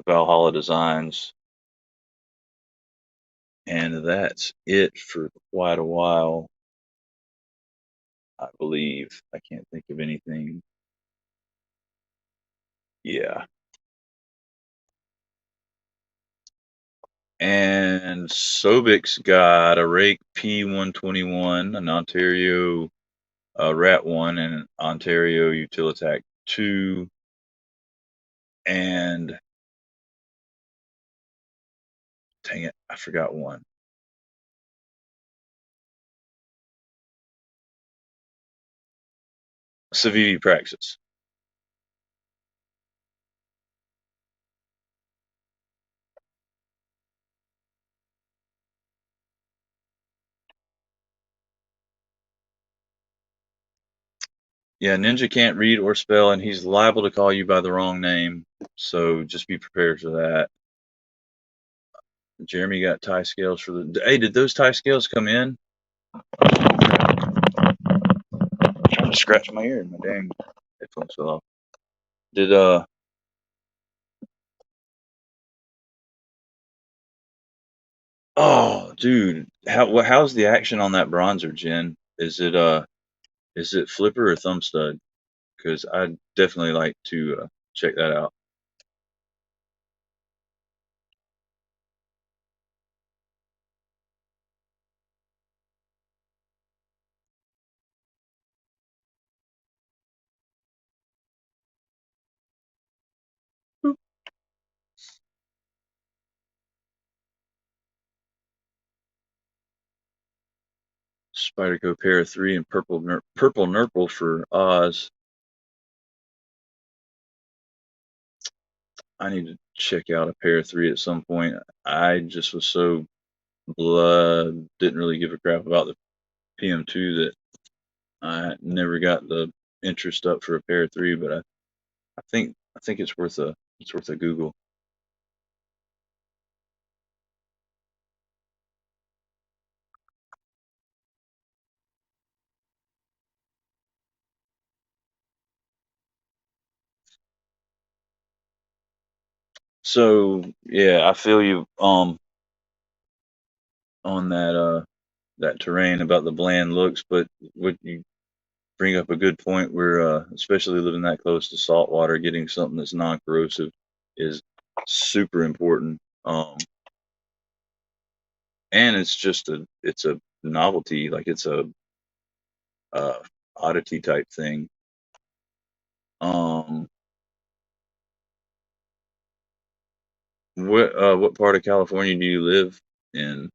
Valhalla Designs, and that's it for quite a while, I believe. I can't think of anything. Yeah. And Sobik's got a Rake P121, an Ontario Rat 1, and an Ontario Utilitac 2, and dang it, I forgot one. Civivi Praxis. Yeah, Ninja can't read or spell, and he's liable to call you by the wrong name, so just be prepared for that. Jeremy got tie scales for the. Hey, did those tie scales come in? I'm trying to scratch my ear and my dang headphones fell off. Did Oh, dude, how's the action on that bronzer, Jen? Is it flipper or thumb stud? Because I'd definitely like to check that out. Spyderco pair of 3 and purple nurple for Oz. I need to check out a pair of 3 at some point. I just was so didn't really give a crap about the PM2 that I never got the interest up for a pair of 3, but I think it's worth a Google. So yeah, I feel you on that terrain about the bland looks, but what you bring up a good point where especially living that close to salt water, getting something that's non-corrosive is super important. And it's a novelty, like it's a uh, oddity type thing. Um, what part of California do you live in?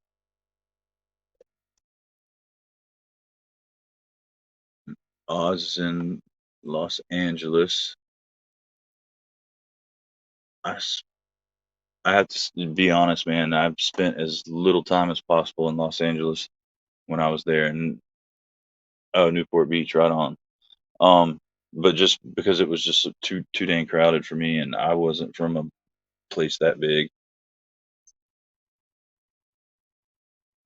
Oz is in Los Angeles. I, s- I have to be honest, man. I've spent as little time as possible in Los Angeles. when I was there, and oh, Newport Beach, right on. Um, but just because it was just too dang crowded for me, and I wasn't from a place that big.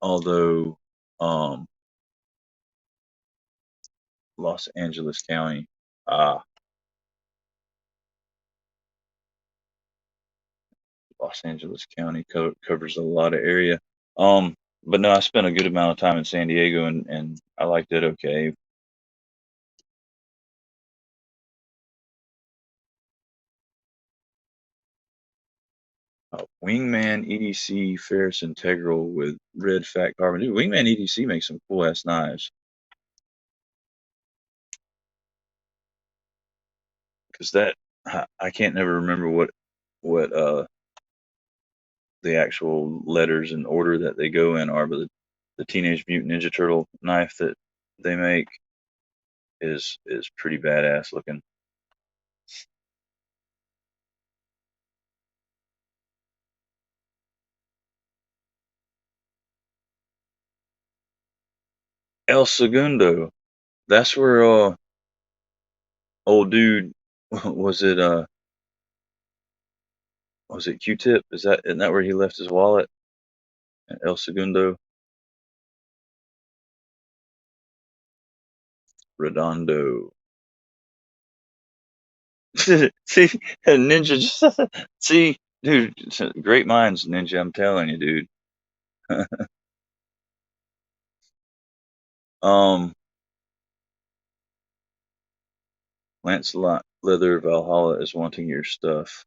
Although, um, Los Angeles County, ah, Los Angeles County covers a lot of area. Um, but no, I spent a good amount of time in San Diego, and I liked it okay. Wingman EDC ferrous integral with red fat carbon. Dude, Wingman EDC makes some cool ass knives. Because that I can't never remember what the actual letters and order that they go in are, but the Teenage Mutant Ninja Turtle knife that they make is pretty badass looking. El Segundo. That's where old dude was it Q-Tip? Isn't that where he left his wallet? El Segundo Redondo. See, Ninja just see, dude, great minds, Ninja. I'm telling you, dude. um, Lancelot Leather Valhalla is wanting your stuff.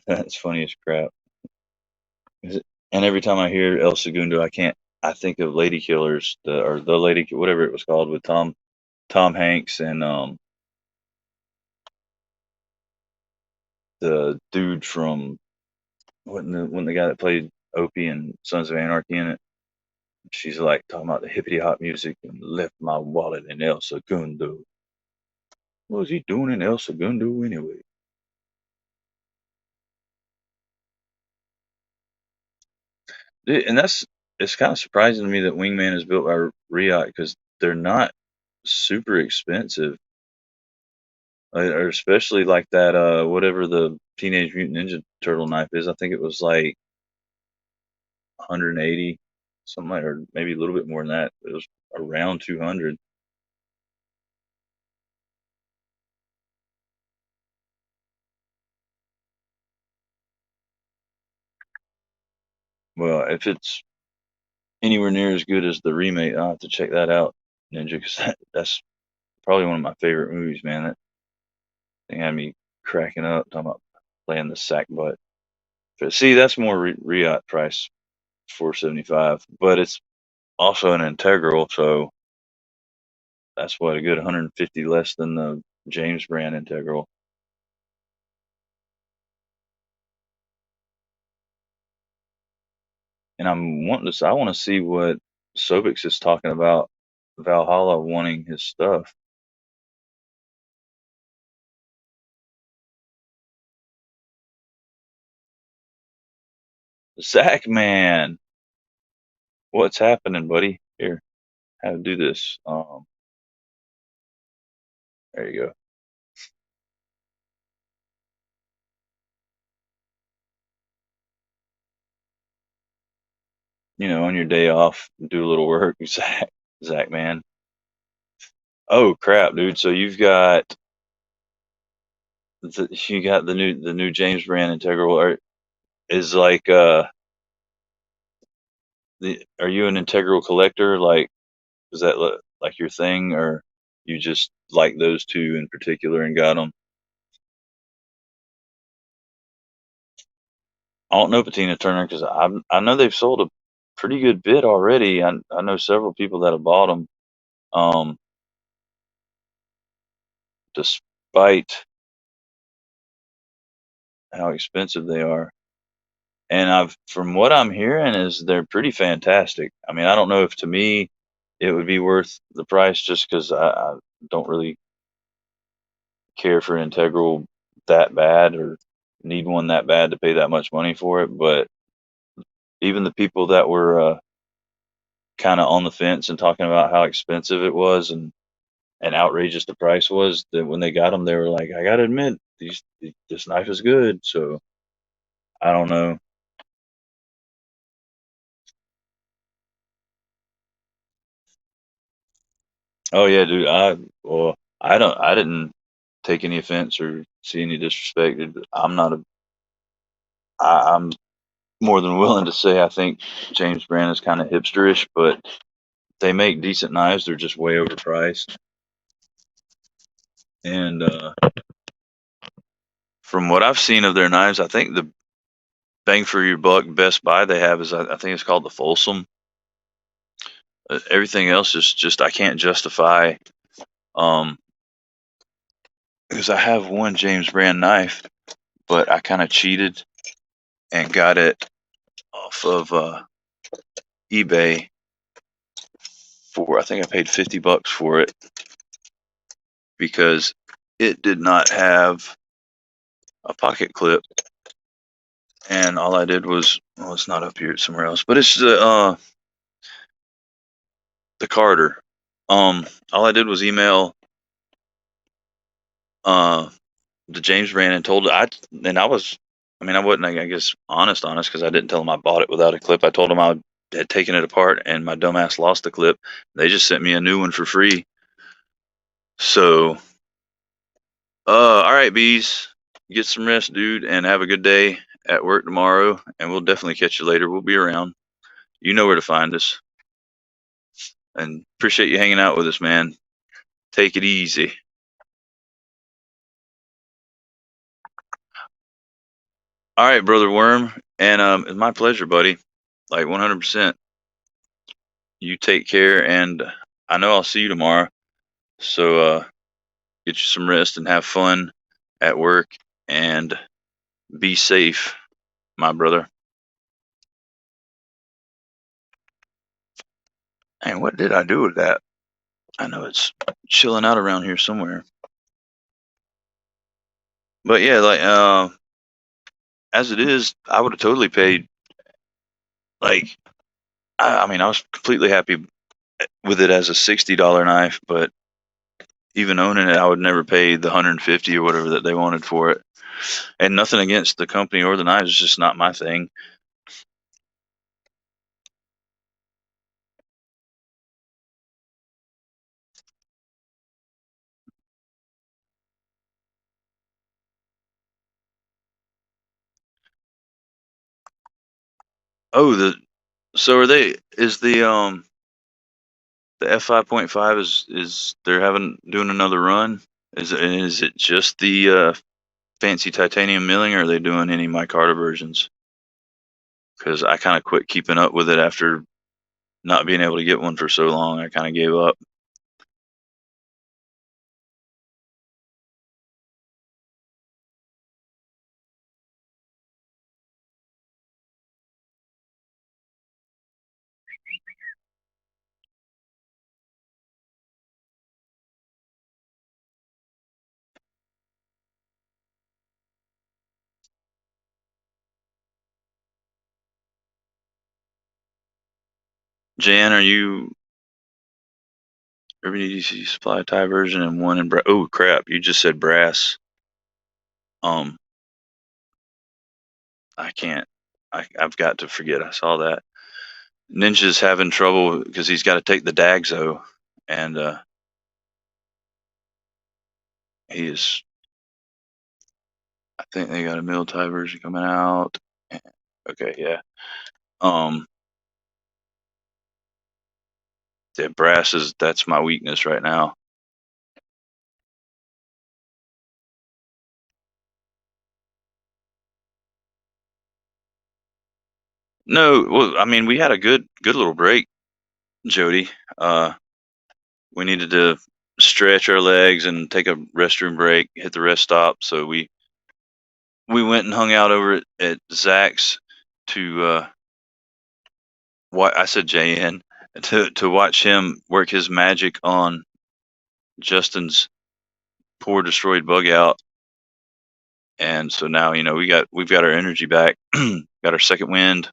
That's funny as crap. And every time I hear El Segundo, I think of Lady Killers, or the Lady, whatever it was called, with Tom Hanks and the dude from wasn't the guy that played Opie and Sons of Anarchy in it. She's like talking about the hippity hop music and left my wallet in El Segundo. What was he doing in El Segundo anyway? Dude, and it's kind of surprising to me that Wingman is built by Riot because they're not super expensive, or especially like that whatever the Teenage Mutant Ninja Turtle knife is. I think it was like 180, something like, or maybe a little bit more than that. It was around 200. Well, if it's anywhere near as good as the remake, I'll have to check that out, Ninja, because that's probably one of my favorite movies, man. That thing had me cracking up talking about playing the sack butt. But see, that's more Riot price, 475, but it's also an integral, so that's what, a good 150 less than the James brand integral. And I want to see what Sobix is talking about. Valhalla wanting his stuff. Zach, man, what's happening, buddy? Here, how to do this? There you go. On your day off, do a little work, Zach, man. Oh crap, dude! So you got the new James brand integral. Is like are you an integral collector? Like, is that like your thing, or you just like those two in particular and got them? I don't know Patina Turner because I know they've sold a pretty good bit already. I know several people that have bought them. Um, despite how expensive they are. And from what I'm hearing is they're pretty fantastic. I mean, I don't know if to me it would be worth the price just because I don't really care for an integral that bad or need one that bad to pay that much money for it. But even the people that were kind of on the fence and talking about how expensive it was and outrageous the price was, that when they got them, they were like, I gotta admit, this knife is good. So I don't know. Oh yeah, dude. I didn't take any offense or see any disrespect. I'm not a. I'm more than willing to say I think James Brand is kind of hipsterish, but they make decent knives. They're just way overpriced. And from what I've seen of their knives, I think the bang for your buck best buy they have is I think it's called the Folsom. Everything else is just I can't justify. Um, because I have one James Brand knife, but I kind of cheated and got it off of eBay for I think I paid $50 for it because it did not have a pocket clip, and all I did was well, it's not up here, it's somewhere else, but it's the Carter. All I did was email uh the James Brand and told I was I mean I wasn't I guess honest because I didn't tell them I bought it without a clip. I told them I had taken it apart and my dumbass lost the clip. They just sent me a new one for free. So all right, bees, get some rest, dude, and have a good day at work tomorrow. And we'll definitely catch you later. We'll be around. You know where to find us. And appreciate you hanging out with us, man. Take it easy. All right, brother Worm, and it's my pleasure, buddy. Like 100%. You take care, and I know I'll see you tomorrow. So get you some rest and have fun at work, and be safe, my brother. And what did I do with that? I know it's chilling out around here somewhere. But yeah, like as it is, I would have totally paid. Like, I mean, I was completely happy with it as a $60 knife, but even owning it, I would never pay the 150 or whatever that they wanted for it. And nothing against the company or the knives, it's just not my thing. Oh, so are they? Is the F5.5 is they're having doing another run? Is it just the fancy titanium milling, or are they doing any micarta versions? Because I kind of quit keeping up with it after not being able to get one for so long. I kind of gave up. Jan, are you every DC supply tie version and one in brass? Oh crap! You just said brass. Um, I can't. I've got to forget. I saw that. Ninja's having trouble because he's got to take the Dagzo, and he is. I think they got a mill tie version coming out. Okay, yeah. Um, the brass that's my weakness right now. No, well, I mean, we had a good little break, Jody. We needed to stretch our legs and take a restroom break, hit the rest stop. So we went and hung out over at Zach's to I said JN to watch him work his magic on Justin's poor destroyed bug out. And so now, we've got our energy back, got our second wind.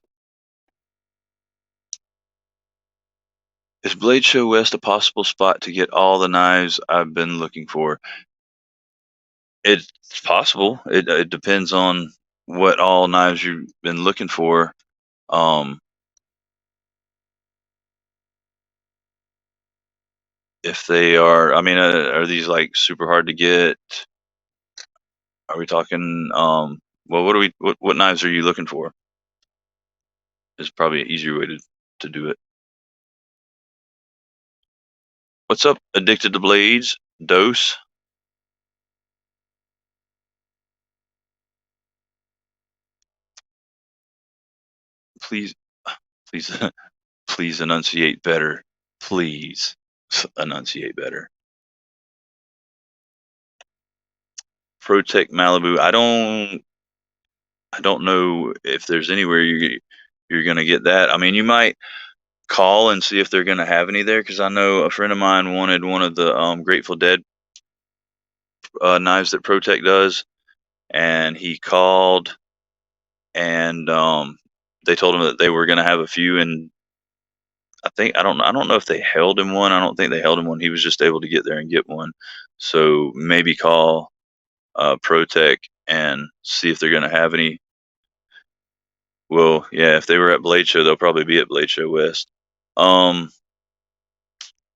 Is Blade Show West a possible spot to get all the knives I've been looking for? It's possible. It depends on what all knives you've been looking for. If they are, I mean, are these like super hard to get? Are we talking? Well, what knives are you looking for? Is probably an easier way to do it. What's up, Addicted to Blades? Dose? Please, please, please enunciate better. Please enunciate better. Protect Malibu. I don't know if there's anywhere you're gonna get that. I mean, you might call and see if they're gonna have any there, because I know a friend of mine wanted one of the Grateful Dead knives that Protect does, and he called, and they told him that they were gonna have a few, and I don't know if they held him one. I don't think they held him one. He was just able to get there and get one. So maybe call Protec and see if they're going to have any. Well, yeah, if they were at Blade Show, they'll probably be at Blade Show West.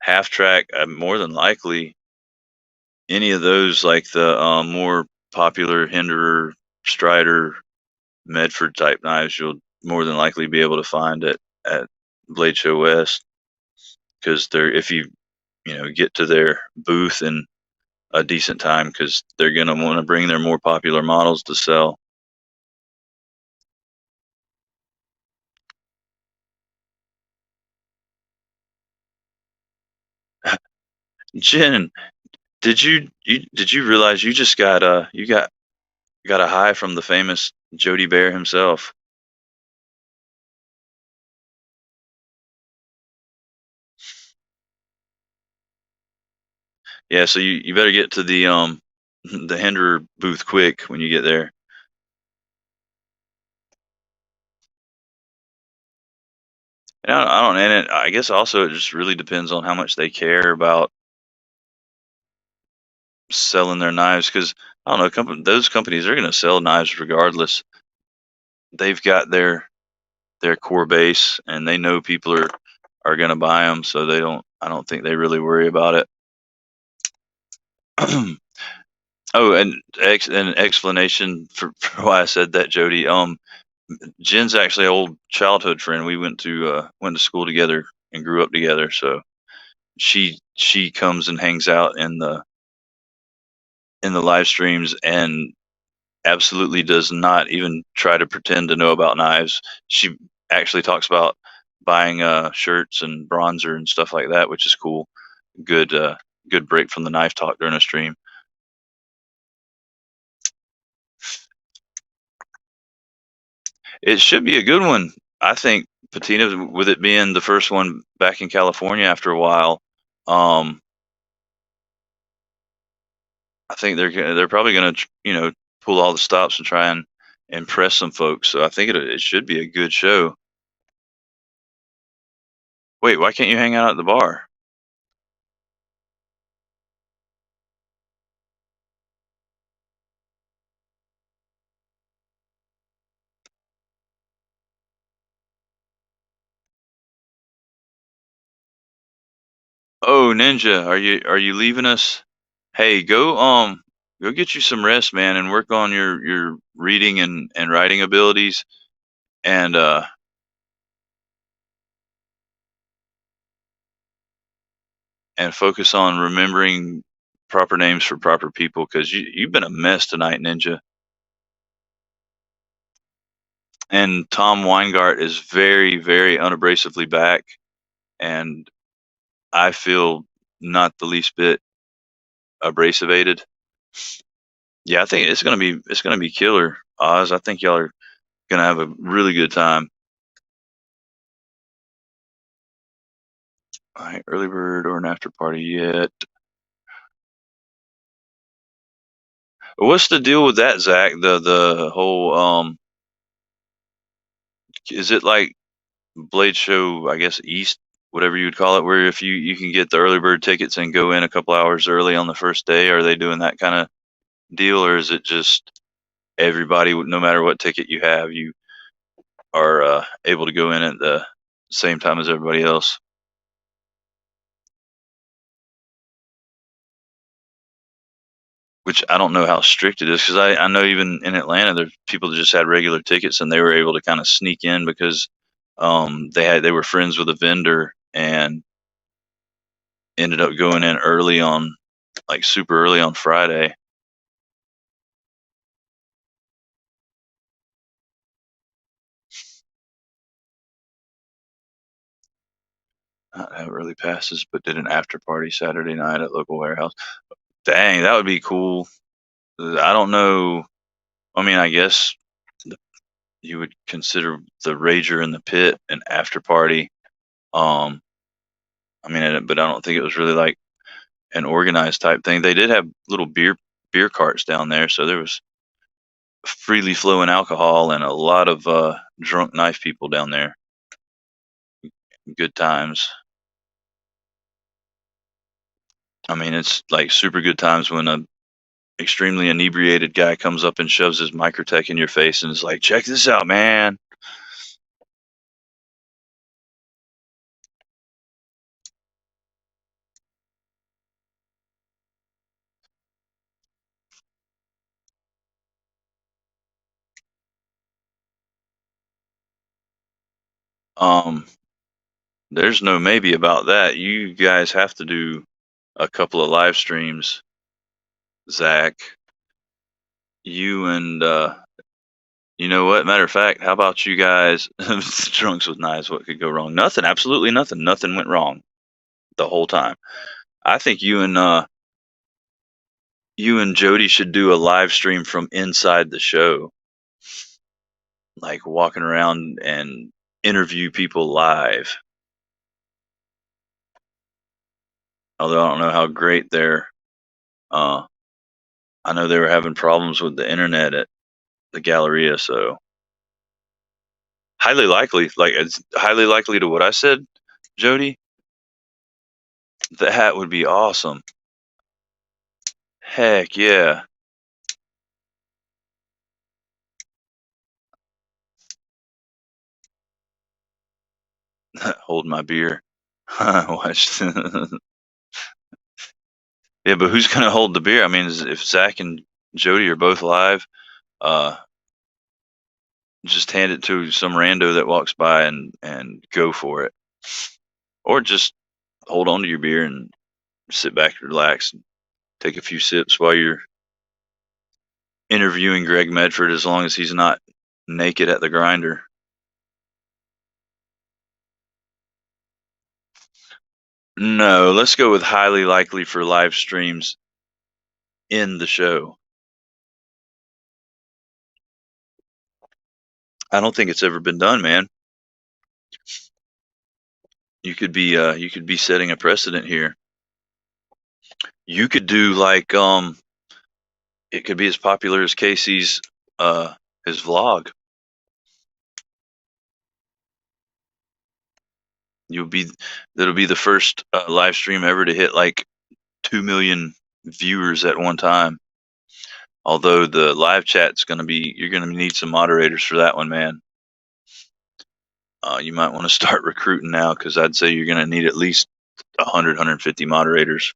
Half track, more than likely, any of those, like the more popular Hinderer, Strider, Medford type knives, you'll more than likely be able to find at Blade Show West, because they're, if you get to their booth in a decent time, because they're going to want to bring their more popular models to sell. Jen, did you realize you just got got a high from the famous Jody Bear himself? Yeah, so you better get to the the Hinderer booth quick when you get there. And I don't, and I guess also it just really depends on how much they care about selling their knives, because I don't know, those companies are going to sell knives regardless. They've got their core base, and they know people are going to buy them, so I don't think they really worry about it. Oh, and an explanation for why I said that, Jody. Jen's actually an old childhood friend. We went to school together and grew up together. So she comes and hangs out in the live streams, and absolutely does not even try to pretend to know about knives. She actually talks about buying shirts and bronzer and stuff like that, which is cool. Good good break from the knife talk during a stream. It should be a good one. I think Patina, with it being the first one back in California after a while, um, I think they're probably going to pull all the stops and try and impress some folks. So I think it should be a good show. Wait, why can't you hang out at the bar? Oh, Ninja, are you leaving us? Hey, go get you some rest, man, and work on your reading and writing abilities, and focus on remembering proper names for proper people, because you've been a mess tonight, Ninja. And Tom Weingart is very, very unabrasively back, and I feel not the least bit abrasivated. Yeah, I think it's gonna be killer, Oz. I think y'all are gonna have a really good time. Early bird or an after party yet. What's the deal with that, Zach? The whole is it like Blade Show, I guess East, whatever you would call it, where if you can get the early bird tickets and go in a couple hours early on the first day? Are they doing that kind of deal, or is it just everybody, no matter what ticket you have, you are able to go in at the same time as everybody else? Which I don't know how strict it is, because I know even in Atlanta there's people that just had regular tickets and they were able to kind of sneak in because they were friends with a vendor and ended up going in early on, like super early on Friday. Not have early passes, but did an after party Saturday night at local warehouse. Dang, that would be cool. I don't know. I mean, I guess you would consider the Rager in the Pit an after party. Um, I mean, but I don't think it was really like an organized type thing. They did have little beer carts down there, so there was freely flowing alcohol and a lot of drunk knife people down there. Good times. I mean, it's like super good times when a extremely inebriated guy comes up and shoves his microtech in your face and is like, "Check this out, man." Um, there's no maybe about that. You guys have to do a couple of live streams, Zach. You and you know what? Matter of fact, how about you guys? Drunks with knives. What could go wrong? Nothing. Absolutely nothing. Nothing went wrong the whole time. I think you and Jody should do a live stream from inside the show, like walking around and interview people live. Although I don't know how great they're. Uh, I know they were having problems with the internet at the Galleria, so highly likely, like it's highly likely to what I said, Jody. That would be awesome. Heck yeah. Hold my beer. Watch. Yeah, but who's gonna hold the beer? I mean, if Zach and Jody are both live, uh, just hand it to some rando that walks by and go for it, or just hold on to your beer and sit back and relax and take a few sips while you're interviewing Greg Medford, as long as he's not naked at the grinder. No, let's go with highly likely for live streams in the show. I don't think it's ever been done, man. You could be setting a precedent here. You could do like it could be as popular as Casey's his vlog. You'll be That'll be the first live stream ever to hit like 2 million viewers at one time. Although the live chat's going to be, you're going to need some moderators for that one, man. You might want to start recruiting now, because I'd say you're going to need at least 100, 150 moderators.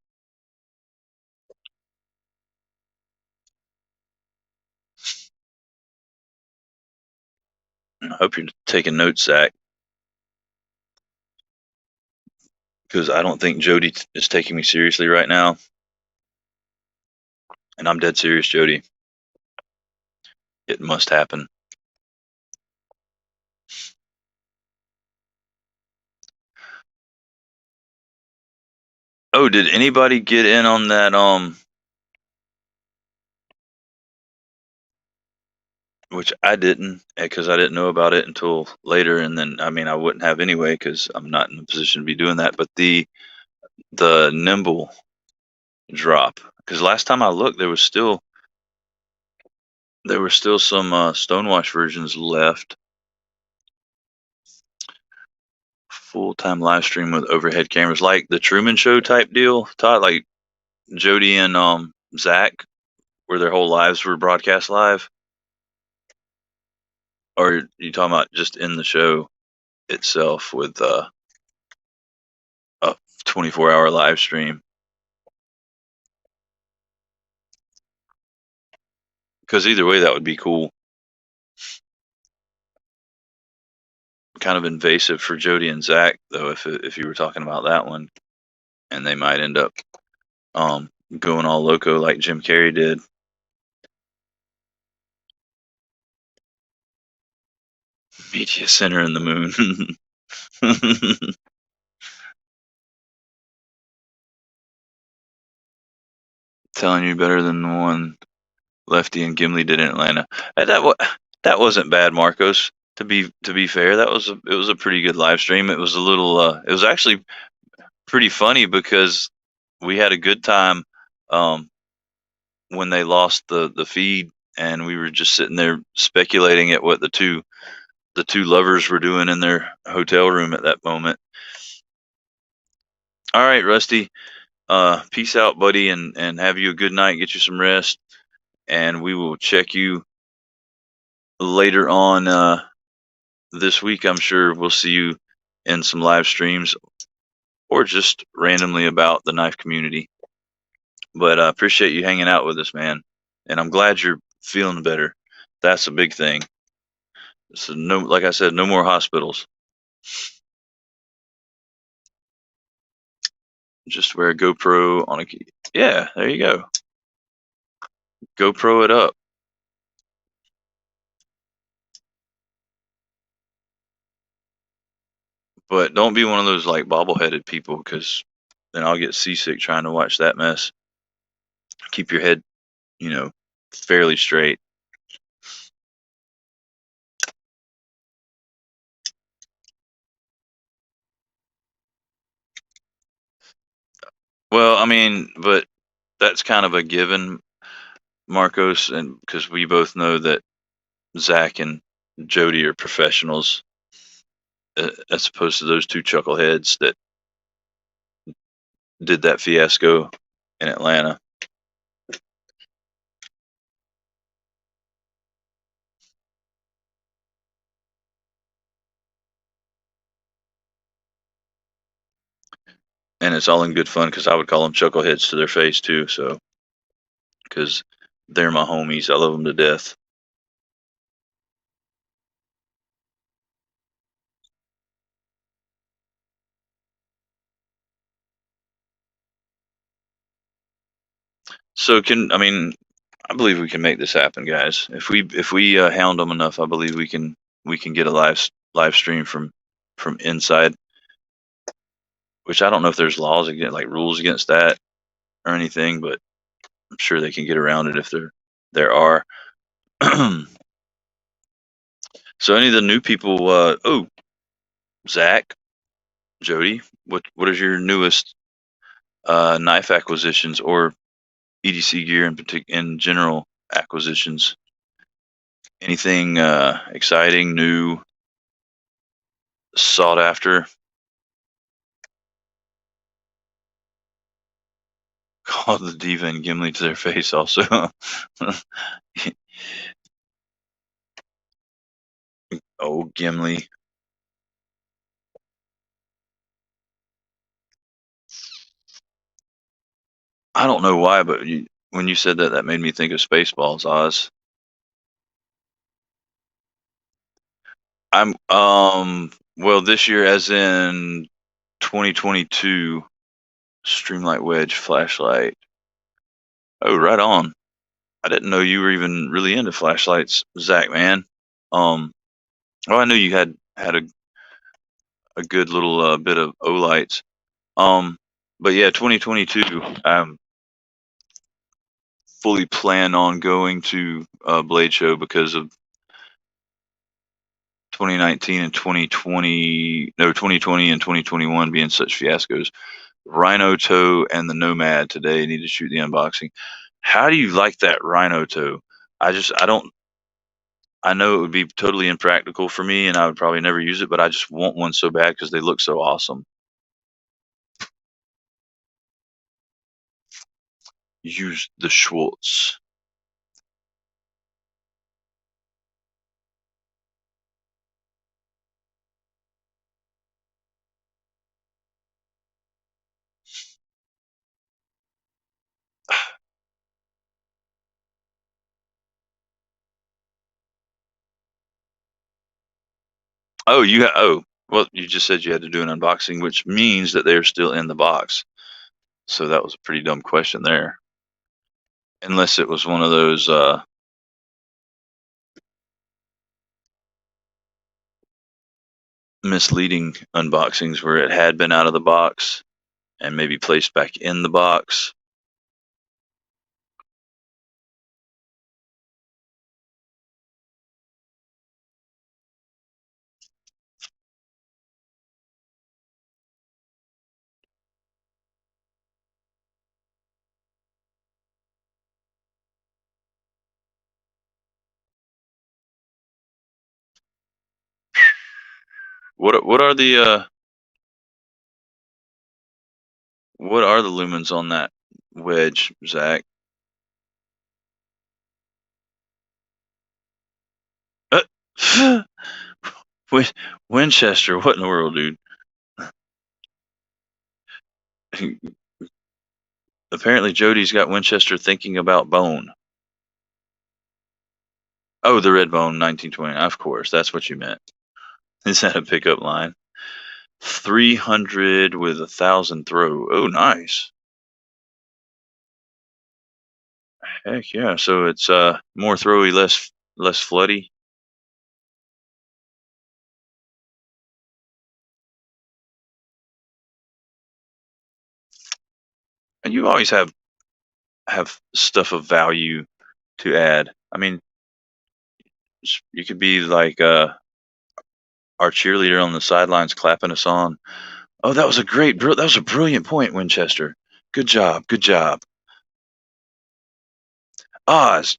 I hope you're taking notes, Zach, because I don't think Jody is taking me seriously right now. And I'm dead serious, Jody. It must happen. Oh, did anybody get in on that which I didn't because I didn't know about it until later, and then I mean I wouldn't have anyway because I'm not in a position to be doing that. But the nimble drop, because last time I looked, there were still some Stonewash versions left. Full-time live stream with overhead cameras, like the Truman Show type deal, Todd, like Jody and Zach, where their whole lives were broadcast live. Or are you talking about just in the show itself with a 24-hour live stream? Because either way, that would be cool. Kind of invasive for Jody and Zach, though, if you were talking about that one, and they might end up going all loco like Jim Carrey did. Media center in the moon. Telling you better than the one Lefty and Gimli did in Atlanta. That wasn't bad, Marcos. To be fair, it was a pretty good live stream. It was a little it was actually pretty funny because we had a good time um, when they lost the feed, and we were just sitting there speculating at what the two lovers were doing in their hotel room at that moment. All right, Rusty. Peace out, buddy, and have you a good night. Get you some rest, and we will check you later on this week. I'm sure we'll see you in some live streams or just randomly about the knife community. But I appreciate you hanging out with us, man. And I'm glad you're feeling better. That's a big thing. So no, like I said, no more hospitals. Just wear a GoPro on a key. Yeah, there you go. GoPro it up. But don't be one of those like bobble-headed people, because then I'll get seasick trying to watch that mess. Keep your head, fairly straight. Well, I mean, but that's kind of a given, Marcos, and because we both know that Zach and Jody are professionals, as opposed to those two chuckleheads that did that fiasco in Atlanta. And it's all in good fun because I would call them chuckleheads to their face too. So, because they're my homies, I love them to death. So I believe we can make this happen, guys. If we hound them enough, I believe we can get a live stream from inside. Which I don't know if there's laws against, like rules against that or anything, but I'm sure they can get around it if there are. So any of the new people, Zach, Jody, what is your newest knife acquisitions or EDC gear in general acquisitions? Anything exciting, new, sought after? Call the Diva and Gimli to their face also. Oh, Gimli. I don't know why, but when you said that made me think of Spaceballs, Oz. I'm well, this year, as in 2022, Streamlight Wedge flashlight. Oh, right on. I didn't know you were even really into flashlights, Zach, man. Oh, I knew you had a good little bit of Olights. But yeah, 2022. Fully plan on going to Blade Show because of 2019 and 2020, no, 2020 and 2021 being such fiascos. Rhino Toe and the Nomad today need to shoot the unboxing. How do you like that Rhino Toe? I don't, I know it would be totally impractical for me and I would probably never use it, but I just want one so bad because they look so awesome. Use the Schwartz. Oh, well, you just said you had to do an unboxing, which means that they're still in the box. So that was a pretty dumb question there. Unless it was one of those misleading unboxings where it had been out of the box and maybe placed back in the box. What are the what are the lumens on that wedge, Zach? Uh, Winchester, what in the world, dude? Apparently Jody's got Winchester thinking about bone. Oh, the red bone 1920. Of course, that's what you meant. Is that a pickup line? 300 with 1,000 throw. Oh, nice. Heck yeah. So it's more throwy, less floody. And you always have stuff of value to add. I mean, you could be like our cheerleader on the sidelines clapping us on. Oh, that was that was a brilliant point, Winchester. Good job, good job. Oz,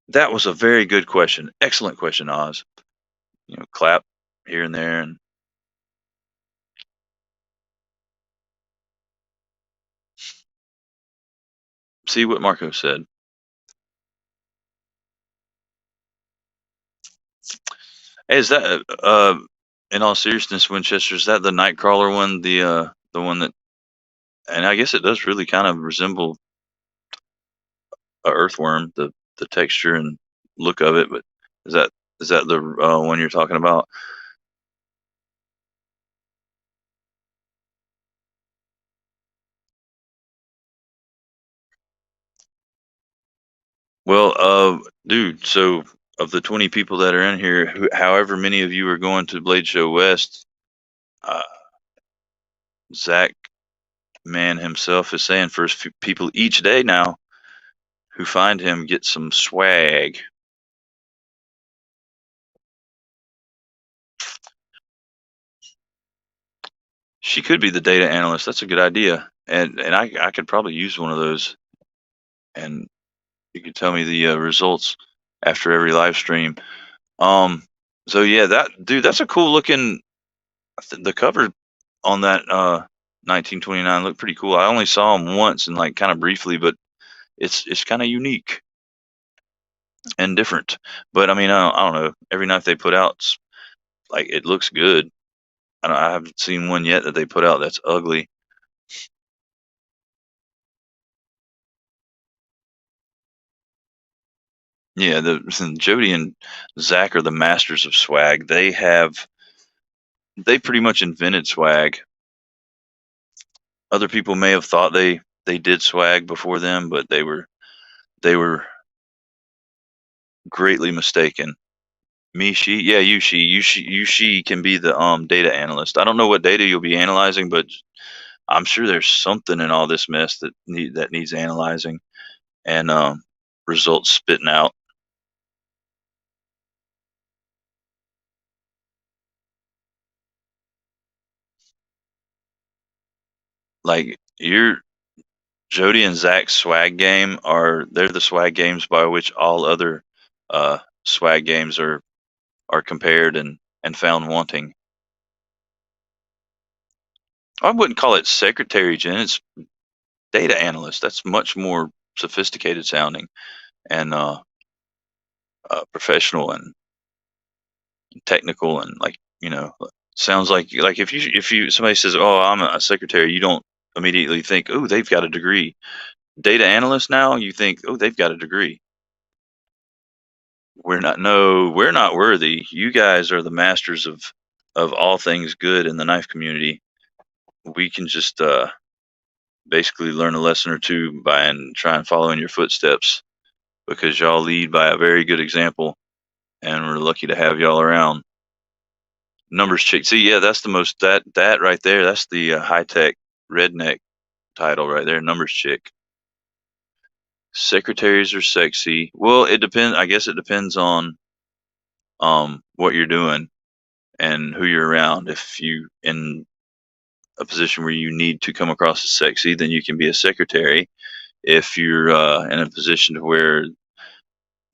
that was a very good question. Excellent question, Oz. Clap here and there and see what Marco said. Hey, is that in all seriousness, Winchester, is that the Nightcrawler one? The one that, and I guess it does really kind of resemble a earthworm, the texture and look of it. But is that the one you're talking about? Well, dude, so of the 20 people that are in here, however many of you are going to Blade Show West, uh, Zach Man himself is saying first people each day now who find him get some swag. She could be the data analyst. That's a good idea, and I could probably use one of those, and you could tell me the results after every live stream. So yeah, that's a cool looking. The cover on that 1929 looked pretty cool. I only saw them once and like kind of briefly, but it's kind of unique and different. But I mean, I don't know. Every knife they put out, like it looks good. I haven't seen one yet that they put out that's ugly. Yeah, Jody and Zach are the masters of swag. They pretty much invented swag. Other people may have thought they did swag before them, but they were greatly mistaken. You she can be the data analyst. I don't know what data you'll be analyzing, but I'm sure there's something in all this mess that needs analyzing and results spitting out. like your Jody and Zach's swag game they're the swag games by which all other swag games are compared and found wanting. I wouldn't call it secretary, Jen. It's data analyst. That's much more sophisticated sounding and professional and technical and sounds like if you somebody says, "Oh, I'm a secretary," you don't immediately think, "Oh, they've got a degree." Data analyst now, you think, "Oh, they've got a degree." We're not. No, we're not worthy. You guys are the masters of all things good in the knife community. We can just basically learn a lesson or two by and try and follow in your footsteps because y'all lead by a very good example, and we're lucky to have y'all around. Numbers chick. See, yeah, that's the most that right there. That's the high tech redneck title right there. Numbers chick. Secretaries are sexy. Well, it depends. I guess it depends on what you're doing and who you're around. If you in a position where you need to come across as sexy, then you can be a secretary. If you're in a position to where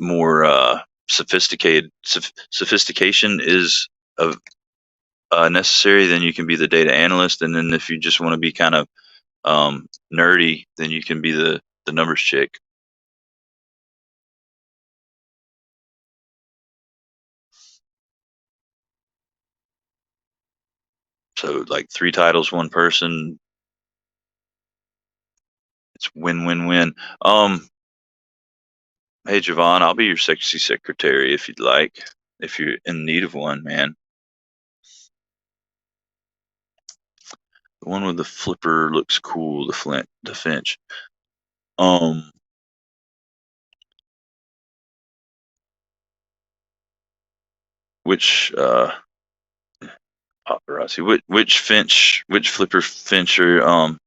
more sophistication is necessary, then you can be the data analyst. And then if you just want to be kind of nerdy, then you can be the numbers chick. So like 3 titles, 1 person. It's win win win. Hey Javon, I'll be your sexy secretary if you'd like. If you're in need of one, man. The one with the flipper looks cool. The Finch. Um, which paparazzi? Which Finch? Which flipper Finch are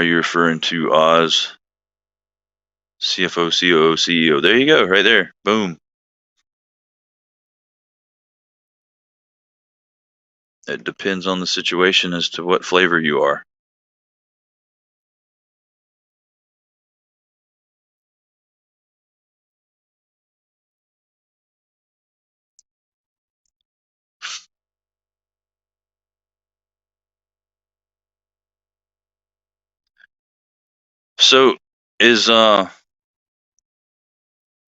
you referring to? Oz, CFO, COO, CEO. There you go, right there. Boom. It depends on the situation as to what flavor you are. So is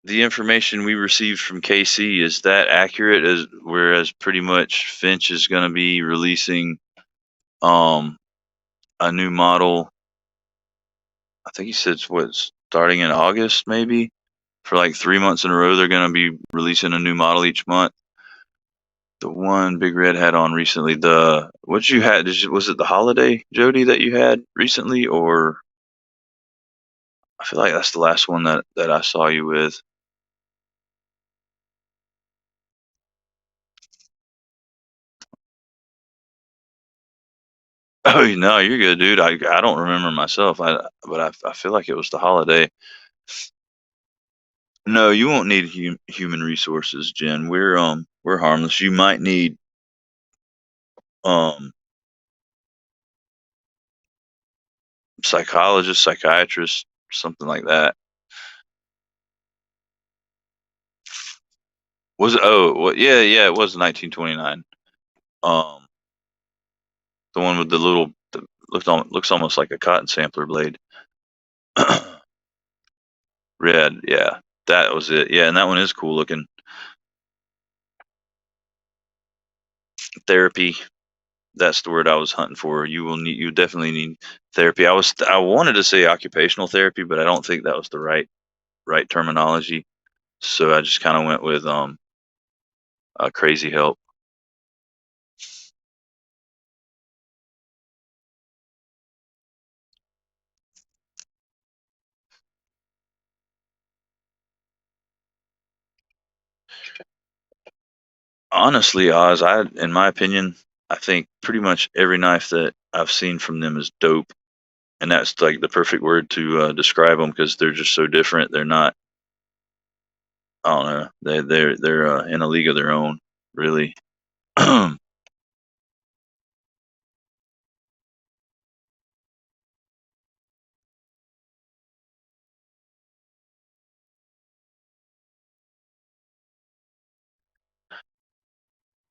the information we received from KC, is that accurate? As whereas pretty much Finch is going to be releasing um a new model. I think he said starting in August maybe. For like 3 months in a row, they're going to be releasing a new model each month. The one Big Red had on recently, what you had, was it the holiday, Jody, that you had recently, or I feel like that's the last one that I saw you with. Oh no, you're good, dude. I don't remember myself. But I feel like it was the holiday. No, you won't need human resources, Jen. We're harmless. You might need um psychologist, psychiatrist, something like that. Was it? Oh, well, yeah, yeah. It was 1929. Um, the one with the little looks almost like a cotton sampler blade. Red, yeah, that was it. Yeah, and that one is cool looking. Therapy. That's the word I was hunting for. You definitely need therapy. I wanted to say occupational therapy, but I don't think that was the right terminology. So I just kind of went with crazy help. Honestly, Oz, in my opinion, I think pretty much every knife that I've seen from them is dope, and that's like the perfect word to describe them because they're just so different. They're not. I don't know. They're in a league of their own, really.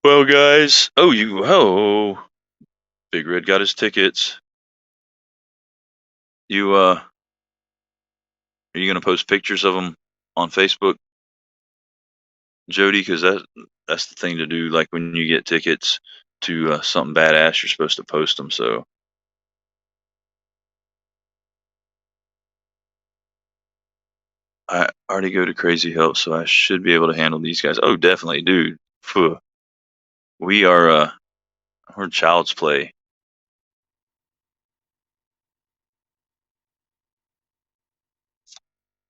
Well, guys. Oh, Big Red got his tickets. Are you gonna post pictures of them on Facebook, Jody? Because that's the thing to do. Like when you get tickets to something badass, you're supposed to post them. So I already go to Crazy Help, so I should be able to handle these guys. Oh, definitely, dude. Phew. We are we're child's play.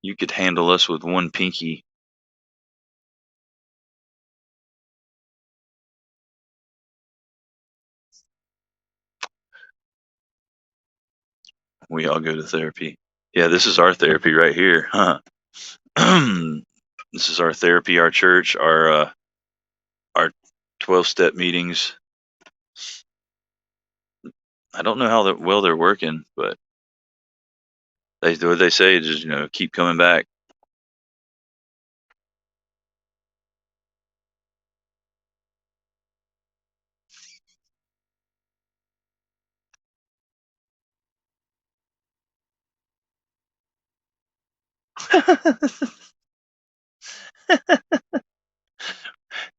You could handle us with one pinky. We all go to therapy. Yeah, this is our therapy right here, huh? This is our therapy, our church, our 12-step meetings. I don't know how well they're working, but what they say is just keep coming back.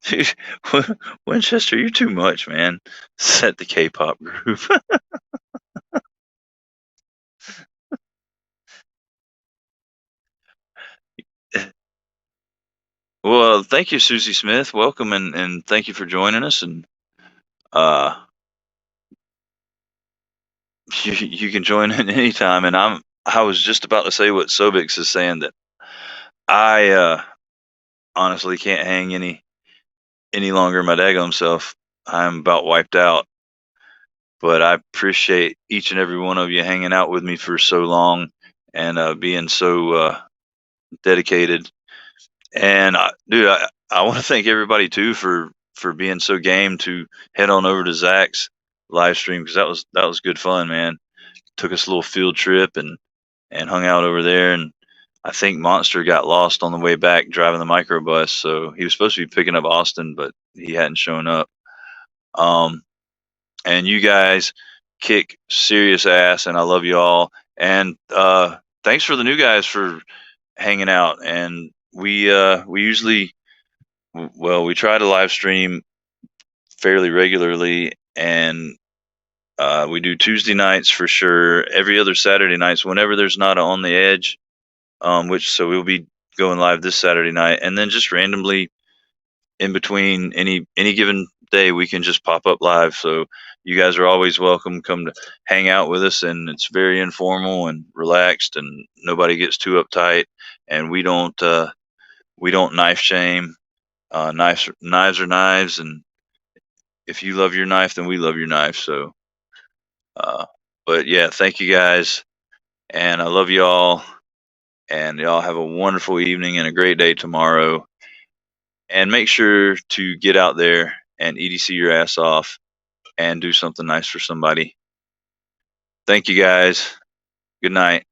Dude, Winchester, you're too much, man. Set the K-pop groove. Well, thank you, Susie Smith. Welcome and thank you for joining us. And uh, you can join in anytime. And I was just about to say what Sobix is saying, that I honestly can't hang any longer my daggum self. I'm about wiped out. But I appreciate each and every one of you hanging out with me for so long and being so dedicated. And dude, I want to thank everybody too for being so game to head on over to Zach's live stream, because that was good fun, man. Took us a little field trip and hung out over there. And I think Monster got lost on the way back driving the microbus, so he was supposed to be picking up Austin, but he hadn't shown up. And you guys kick serious ass, and I love you all. And thanks for the new guys for hanging out. And we usually, well, we try to live stream fairly regularly, and we do Tuesday nights for sure. Every other Saturday nights, whenever there's not a On the Edge, which so we'll be going live this Saturday night, and then just randomly in between any given day we can just pop up live. So you guys are always welcome. Come to hang out with us, and it's very informal and relaxed, and nobody gets too uptight, and we don't knife shame. Knives are knives, and if you love your knife, then we love your knife. So uh but yeah, thank you guys, and I love you all, and y'all have a wonderful evening and a great day tomorrow. And make sure to get out there and EDC your ass off and do something nice for somebody. Thank you guys. Good night.